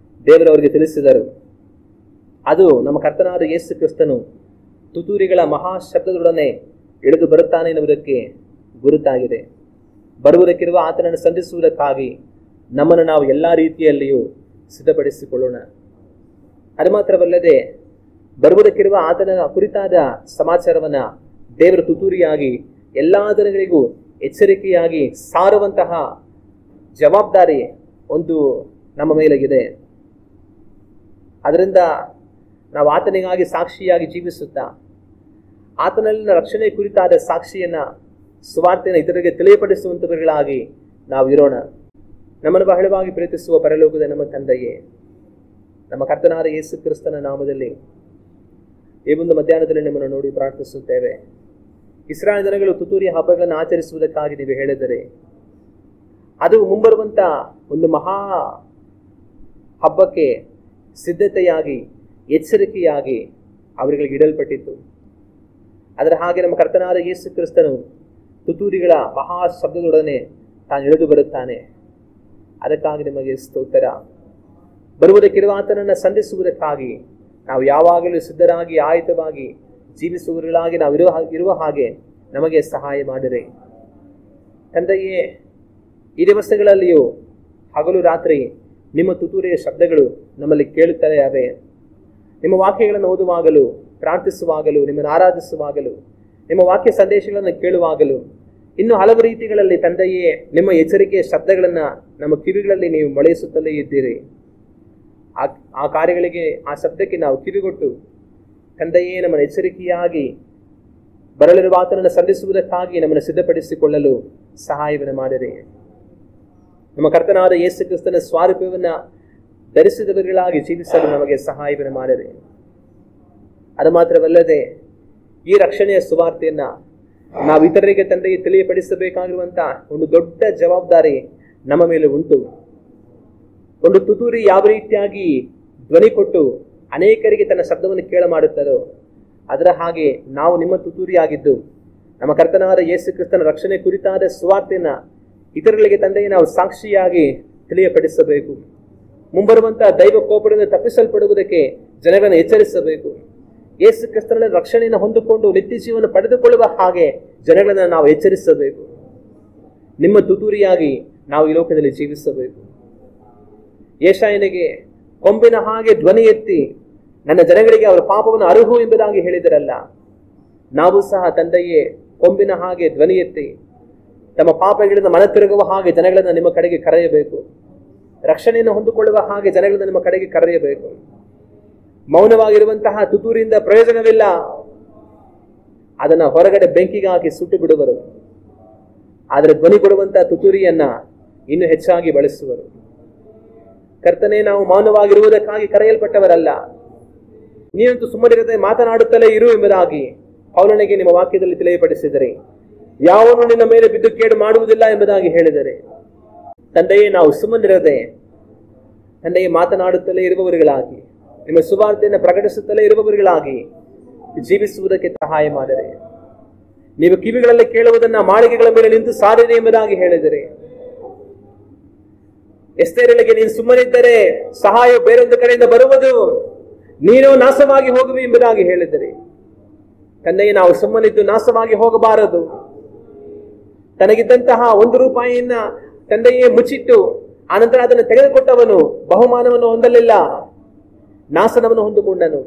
Speaker 1: ದೇವರವರಿಗೆ ತಿಳಿಸಿದರು. ಅದು ನಮ್ಮ ಕರ್ತನಾದ ಯೇಸು ಕ್ರಿಸ್ತನು ತುತ್ತೂರಿಗಳ ಮಹಾ ಶಬ್ದದೊಡನೆ ಇಳಿದು ಬರುತ್ತಾನೆ ಎನ್ನುವುದಕ್ಕೆ ಗುರುತಾಗಿದೆ. ಬರುವುದಕ್ಕಿರುವ ಆತನನ್ನು ಸಂಧಿಸುವುದಕ್ಕಾಗಿ ನಮ್ಮನ್ನು ನಾವು ಎಲ್ಲ ರೀತಿಯಲ್ಲಿಯೂ ಸಿದ್ಧಪಡಿಸಿಕೊಳ್ಳೋಣ. ಅದು ಮಾತ್ರವಲ್ಲದೆ ಬರುವುದಕ್ಕಿರುವ ಆತನ ಕುರಿತಾದ ಸಮಾಚಾರವನ್ನ ದೇವರ ತುತ್ತೂರಿಯಾಗಿ ಎಲ್ಲಾ ಜನಗಳಿಗೂ ಎಚ್ಚರಿಕೆಯಾಗಿ ಸಾರುವಂತಹ ಜವಾಬ್ದಾರಿ ಒಂದು ನಮ್ಮ ಮೇಲಾಗಿದೆ. ಅದರಿಂದ ನಾವು ಆತನಿಗಾಗಿ ಸಾಕ್ಷಿಯಾಗಿ ಜೀವಿಸುತ್ತಾ ಆತನಲ್ಲಿನ ರಕ್ಷಣೆ ಕುರಿತಾದ ಸಾಕ್ಷಿಯನ್ನ ಸುವಾರ್ತೆಯನ್ನು ಇತರರಿಗೆ ತಿಳಿಯಪಡಿಸುವಂತವர்களಾಗಿ ನಾವು ಇರೋಣ. ನಮ್ಮನ್ನು ಬಹಳವಾಗಿ ಪ್ರೀತಿಸುವ ಪರಲೋಕದ ನಮ್ಮ ತಂದೆಯೇ, ನಮ್ಮ ಕರ್ತನಾದ ಯೇಸು ಕ್ರಿಸ್ತನ ನಾಮದಲ್ಲಿ ಈ ಒಂದು ಮಧ್ಯಾಹ್ನದಲ್ಲಿ ನಿಮ್ಮನ್ನು ನೋಡಿ ಪ್ರಾರ್ಥಿಸುತ್ತೇವೆ. ಇಸ್ರಾಯೇಲ್ ಜನಗಳು ತುತ್ತೂರಿಯ ಹಬ್ಬಗಳನ್ನು ಆಚರಿಸುವುದಕ್ಕಾಗಿ ನೀವು ಹೇಳಿದರೆ ಅದು ಮುಂಬರುವಂತ ಒಂದು ಮಹಾ ಹಬ್ಬಕ್ಕೆ ಸಿದ್ಧತೆಯಾಗಿ ಎಚ್ಚರಿಕೆಯಾಗಿ ಅವರಿಗೆ ಇಡಲ್ಪಟ್ಟಿತ್ತು. ಅದರ ಹಾಗೆ ನಮ್ಮ ಕರ್ತನಾದ ಯೇಸು ಕ್ರಿಸ್ತನು ತುತ್ತೂರಿಗಳ ಮಹಾ ಶಬ್ದದೊಡನೆ ತಾನು ಇಳಿದು ಬರುತ್ತಾನೆ. ಅದಕ್ಕಾಗಿ ನಿಮಗೆ ಸ್ತೋತ್ರ. ಬರುವುದಕ್ಕಿರುವ ಆತನನ್ನು ಸಂಧಿಸುವುದಕ್ಕಾಗಿ ನಾವು ಯಾವಾಗಲೂ ಸಿದ್ಧರಾಗಿ ಆಯುಧವಾಗಿ ಜೀವಿಸುವವர்களಾಗಿ ನಾವು ಇರುವ ಹಾಗೆ ನಮಗೆ ಸಹಾಯ ಮಾಡಿರಿ ತಂದೆಯೇ. ಈ ದಿವಸಗಳಲ್ಲಿಯೂ ಹಗಲು ರಾತ್ರಿ ನಿಮ್ಮ ತುತ್ತೂರಿಯ ಶಬ್ದಗಳು ನಮ್ಮಲ್ಲಿ ಕೇಳುತ್ತಲೇ ಅವೆ. ನಿಮ್ಮ ವಾಕ್ಯಗಳನ್ನು ಓದುವಾಗಲೂ, ಪ್ರಾರ್ಥಿಸುವಾಗಲೂ, ನಿಮ್ಮನ್ನು ಆರಾಧಿಸುವಾಗಲೂ, ನಿಮ್ಮ ವಾಕ್ಯ ಸಂದೇಶಗಳನ್ನು ಕೇಳುವಾಗಲೂ, ಇನ್ನು ಹಲವು ರೀತಿಗಳಲ್ಲಿ ತಂದೆಯೇ ನಿಮ್ಮ ಎಚ್ಚರಿಕೆಯ ಶಬ್ದಗಳನ್ನು ನಮ್ಮ ಕಿವಿಗಳಲ್ಲಿ ನೀವು ಮೊಳೆಯಿಸುತ್ತಲೇ ಇದ್ದೀರಿ. ಆ ಕಾರ್ಯಗಳಿಗೆ, ಆ ಶಬ್ದಕ್ಕೆ ನಾವು ಕಿವಿಗೊಟ್ಟು ತಂದೆಯೇ ನಮ್ಮನ್ನು ಎಚ್ಚರಿಕೆಯಾಗಿ ಬರಲಿರುವ ಆತನನ್ನು ಸಂಧಿಸುವುದಕ್ಕಾಗಿ ನಮ್ಮನ್ನು ಸಿದ್ಧಪಡಿಸಿಕೊಳ್ಳಲು ಸಹಾಯವನ್ನು ಮಾಡಿರಿ. ನಮ್ಮ ಕರ್ತನಾದ ಯೇಸು ಕ್ರಿಸ್ತನ ಸ್ವಾರೂಪ್ಯವನ್ನು ಧರಿಸಿದವர்களಾಗಿ ಜೀವಿಸಲು ನಮಗೆ ಸಹಾಯವನ್ನು ಮಾಡಿರಿ. ಅದು ಮಾತ್ರವಲ್ಲದೆ ಈ ರಕ್ಷಣೆಯ ಸುವಾರ್ತೆಯನ್ನ ನಾವು ಇತರರಿಗೆ ತಂದೆಗೆ ತಿಳಿಯಪಡಿಸಬೇಕಾಗಿರುವಂತ ಒಂದು ದೊಡ್ಡ ಜವಾಬ್ದಾರಿ ನಮ್ಮ ಮೇಲೆ ಉಂಟು. ಒಂದು ತುತ್ತೂರಿ ಯಾವ ರೀತಿಯಾಗಿ ಧ್ವನಿ ಕೊಟ್ಟು ಅನೇಕರಿಗೆ ತನ್ನ ಶಬ್ದವನ್ನು ಕೇಳ ಮಾಡುತ್ತದೋ ಅದರ ಹಾಗೆ ನಾವು ನಿಮ್ಮ ತುತ್ತೂರಿಯಾಗಿದ್ದು ನಮ್ಮ ಕರ್ತನಾದ ಯೇಸು ಕ್ರಿಸ್ತನ ರಕ್ಷಣೆ ಕುರಿತಾದ ಸುವಾರ್ತೆಯನ್ನ ಇತರಗಳಿಗೆ ತಂದೆಗೆ ನಾವು ಸಾಕ್ಷಿಯಾಗಿ ತಿಳಿಯಪಡಿಸಬೇಕು. ಮುಂಬರುವಂತಹ ದೈವ ಕೋಪದಿಂದ ತಪ್ಪಿಸಲ್ಪಡುವುದಕ್ಕೆ ಜನಗಳನ್ನು ಎಚ್ಚರಿಸಬೇಕು. ಯೇಸು ಕ್ರಿಸ್ತನ ರಕ್ಷಣೆಯನ್ನು ಹೊಂದಿಕೊಂಡು ನಿತ್ಯ ಜೀವನ ಪಡೆದುಕೊಳ್ಳುವ ಹಾಗೆ ಜನಗಳನ್ನು ನಾವು ಎಚ್ಚರಿಸಬೇಕು. ನಿಮ್ಮ ತುತೂರಿಯಾಗಿ ನಾವು ಈ ಲೋಕದಲ್ಲಿ ಜೀವಿಸಬೇಕು. ಯೆಶಾಯನಿಗೆ ಕೊಂಬಿನ ಹಾಗೆ ಧ್ವನಿ ಎತ್ತಿ ನನ್ನ ಜನಗಳಿಗೆ ಅವರ ಪಾಪವನ್ನು ಅರುಹು ಎಂಬುದಾಗಿ ಹೇಳಿದರಲ್ಲ, ನಾವು ಸಹ ತಂದೆಯೇ ಕೊಂಬಿನ ಹಾಗೆ ಧ್ವನಿ ಎತ್ತಿ ತಮ್ಮ ಪಾಪಗಳಿಂದ ಮನ ತಿರುಗುವ ಹಾಗೆ ಜನಗಳನ್ನು ನಿಮ್ಮ ಕಡೆಗೆ ಕರೆಯಬೇಕು. ರಕ್ಷಣೆಯನ್ನು ಹೊಂದಿಕೊಳ್ಳುವ ಹಾಗೆ ಜನಗಳನ್ನು ನಿಮ್ಮ ಕಡೆಗೆ ಕರೆಯಬೇಕು. ಮೌನವಾಗಿರುವಂತಹ ತುತೂರಿಯಿಂದ ಪ್ರಯೋಜನವಿಲ್ಲ. ಅದನ್ನ ಹೊರಗಡೆ ಬೆಂಕಿಗೆ ಹಾಕಿ ಸುಟ್ಟು ಬಿಡುವರು. ಆದರೆ ಧ್ವನಿ ಕೊಡುವಂತಹ ತುತೂರಿಯನ್ನ ಇನ್ನು ಹೆಚ್ಚಾಗಿ ಬಳಸುವರು. ಕರ್ತನೆ, ನಾವು ಮೌನವಾಗಿರುವುದಕ್ಕಾಗಿ ಕರೆಯಲ್ಪಟ್ಟವರಲ್ಲ, ನೀನಂತೂ ಸುಮ್ಮನಿರದೆ ಮಾತನಾಡುತ್ತಲೇ ಇರು ಎಂಬುದಾಗಿ ಪೌಲನಿಗೆ ನಿಮ್ಮ ವಾಕ್ಯದಲ್ಲಿ ತಿಳಿಯಪಡಿಸಿದರೆ, ಯಾವನು ನಿನ್ನ ಮೇಲೆ ಬಿದ್ದು ಕೇಡು ಮಾಡುವುದಿಲ್ಲ ಎಂಬುದಾಗಿ ಹೇಳಿದರೆ, ತಂದೆಯೇ ನಾವು ಸುಮ್ಮನಿರದೆ ತಂದೆಯೇ ಮಾತನಾಡುತ್ತಲೇ ಇರುವವರುಗಳಾಗಿ, ನಿಮ್ಮ ಸುವಾರ್ತೆಯನ್ನು ಪ್ರಕಟಿಸುತ್ತಲೇ ಇರುವವರುಗಳಾಗಿ ಜೀವಿಸುವುದಕ್ಕೆ ಸಹಾಯ ಮಾಡಿದರೆ, ನೀವು ಕಿವಿಗಳಲ್ಲಿ ಕೇಳುವುದನ್ನ ಮಾಳಿಗೆಗಳ ಮೇಲೆ ನಿಂತು ಸಾರಿರಿ ಎಂಬುದಾಗಿ ಹೇಳಿದರೆ, ಎಸ್ತೇರಳಿಗೆ ನೀನು ಸುಮ್ಮನಿದ್ದರೆ ಸಹಾಯ ಬೇರೊಂದು ಕಡೆಯಿಂದ ಬರುವುದು, ನೀನು ನಾಶವಾಗಿ ಹೋಗುವಿ ಎಂಬುದಾಗಿ ಹೇಳಿದರೆ, ತಂದೆಯೇ ನಾವು ಸುಮ್ಮನಿದ್ದು ನಾಶವಾಗಿ ಹೋಗಬಾರದು. ತನಗಿದ್ದಂತಹ 1 ರೂಪಾಯಿಯನ್ನ ತಂದೆಯೇ ಮುಚ್ಚಿಟ್ಟು ಆನಂತರ ಅದನ್ನು ತೆಗೆದುಕೊಟ್ಟವನು ಬಹುಮಾನವನ್ನು ಹೊಂದಲಿಲ್ಲ, ನಾಶನವನ್ನು ಹೊಂದಿಕೊಂಡನು.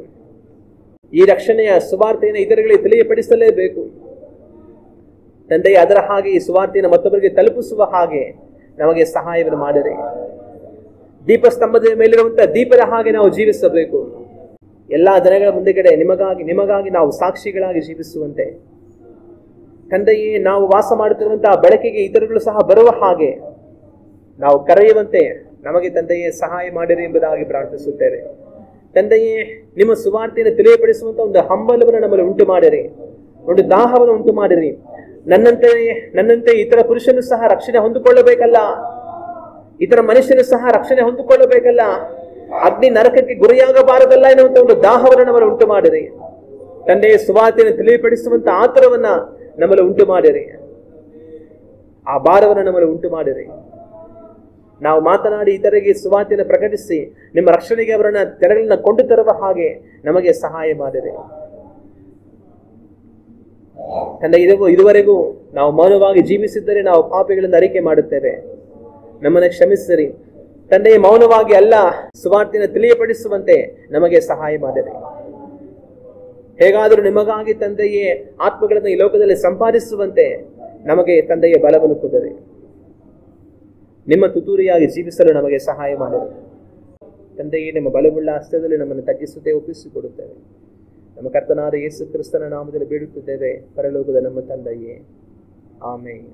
Speaker 1: ಈ ರಕ್ಷಣೆಯ ಸುವಾರ್ತೆಯನ್ನು ಇತರಗಳಿಗೆ ತಿಳಿಯಪಡಿಸಲೇಬೇಕು. ತಂದೆಯೇ ಅದರ ಹಾಗೆ ಈ ಸುವಾರ್ತೆಯನ್ನು ಮತ್ತೊಬ್ಬರಿಗೆ ತಲುಪಿಸುವ ಹಾಗೆ ನಮಗೆ ಸಹಾಯವನ್ನು ಮಾಡಿರಿ. ದೀಪಸ್ತಂಭದ ಮೇಲಿರುವಂತಹ ದೀಪದ ಹಾಗೆ ನಾವು ಜೀವಿಸಬೇಕು. ಎಲ್ಲಾ ಜನಗಳ ಮುಂದೆಗಡೆ ನಿಮಗಾಗಿ ನಾವು ಸಾಕ್ಷಿಗಳಾಗಿ ಜೀವಿಸುವಂತೆ, ತಂದೆಯೇ ನಾವು ವಾಸ ಮಾಡುತ್ತಿರುವಂತಹ ಬೆಳಕಿಗೆ ಇತರಗಳು ಸಹ ಬರುವ ಹಾಗೆ ನಾವು ಕರೆಯುವಂತೆ ನಮಗೆ ತಂದೆಯೇ ಸಹಾಯ ಮಾಡಿರಿ ಎಂಬುದಾಗಿ ಪ್ರಾರ್ಥಿಸುತ್ತೇವೆ. ತಂದೆಯೇ, ನಿಮ್ಮ ಸುವಾರ್ತೆಯನ್ನು ತಿಳಿಯಪಡಿಸುವಂತ ಒಂದು ಹಂಬಲವನ್ನು ನಮ್ಮಲ್ಲಿ ಉಂಟು ಮಾಡಿರಿ, ಒಂದು ದಾಹವನ್ನು ಉಂಟು ಮಾಡಿರಿ. ನನ್ನಂತೆ ಇತರ ಪುರುಷನು ಸಹ ರಕ್ಷಣೆ ಹೊಂದಿಕೊಳ್ಳಬೇಕಲ್ಲ, ಇತರ ಮನುಷ್ಯನು ಸಹ ರಕ್ಷಣೆ ಹೊಂದಿಕೊಳ್ಳಬೇಕಲ್ಲ, ಅಗ್ನಿ ನರಕಕ್ಕೆ ಗುರಿಯಾಗಬಾರದಲ್ಲ ಎನ್ನುವಂತ ಒಂದು ದಾಹವನ್ನು ನಮ್ಮಲ್ಲಿ ಉಂಟು ಮಾಡಿರಿ. ತಂದೆಯ ಸುವಾರ್ತೆಯನ್ನು ತಿಳಿಯಪಡಿಸುವಂತ ಆತುರವನ್ನ ನಮ್ಮಲ್ಲಿ ಉಂಟು ಮಾಡಿರಿ, ಆ ಭಾರವನ್ನು ನಮ್ಮಲ್ಲಿ ಉಂಟು ಮಾಡಿರಿ. ನಾವು ಮಾತನಾಡಿ ಇತರಿಗೆ ಸುವಾರ್ತೆಯನ್ನು ಪ್ರಕಟಿಸಿ ನಿಮ್ಮ ರಕ್ಷಣೆಗೆ ಅವರನ್ನ ತೆರೆಗಳನ್ನ ಕೊಂಡು ತರುವ ಹಾಗೆ ನಮಗೆ ಸಹಾಯ ಮಾಡಿರಿ. ತಂದೆ, ಇದುವರೆಗೂ ನಾವು ಮೌನವಾಗಿ ಜೀವಿಸಿದ್ದರೆ ನಾವು ಪಾಪಿಗಳನ್ನು ಅರಿಕೆ ಮಾಡುತ್ತೇವೆ, ನಮ್ಮನ್ನು ಕ್ಷಮಿಸಿರಿ. ತಂದೆಯ ಮೌನವಾಗಿ ಅಲ್ಲ, ಸುವಾರ್ತೆಯನ್ನು ತಿಳಿಯಪಡಿಸುವಂತೆ ನಮಗೆ ಸಹಾಯ ಮಾಡಿರಿ. ಹೇಗಾದರೂ ನಿಮಗಾಗಿ ತಂದೆಯೇ ಆತ್ಮಗಳನ್ನು ಈ ಲೋಕದಲ್ಲಿ ಸಂಪಾದಿಸುವಂತೆ ನಮಗೆ ತಂದೆಯ ಬಲವನ್ನು ಕೊಡಿರಿ. ನಿಮ್ಮ ತುತೂರಿಯಾಗಿ ಜೀವಿಸಲು ನಮಗೆ ಸಹಾಯ ಮಾಡಿರಿ. ತಂದೆಯೇ, ನಿಮ್ಮ ಬಲವುಳ್ಳ ಹಸ್ತದಲ್ಲಿ ನಮ್ಮನ್ನು ತಗ್ಗಿಸುತ್ತೆ ಒಪ್ಪಿಸಿಕೊಡುತ್ತೇವೆ. ನಮ್ಮ ಕರ್ತನಾದ ಯೇಸು ಕ್ರಿಸ್ತನ ನಾಮದಲ್ಲಿ ಬೇಡುತ್ತಿದ್ದೇವೆ, ಪರಲೋಕದ ನಮ್ಮ ತಂದೆಯೇ, ಆಮೆನ್.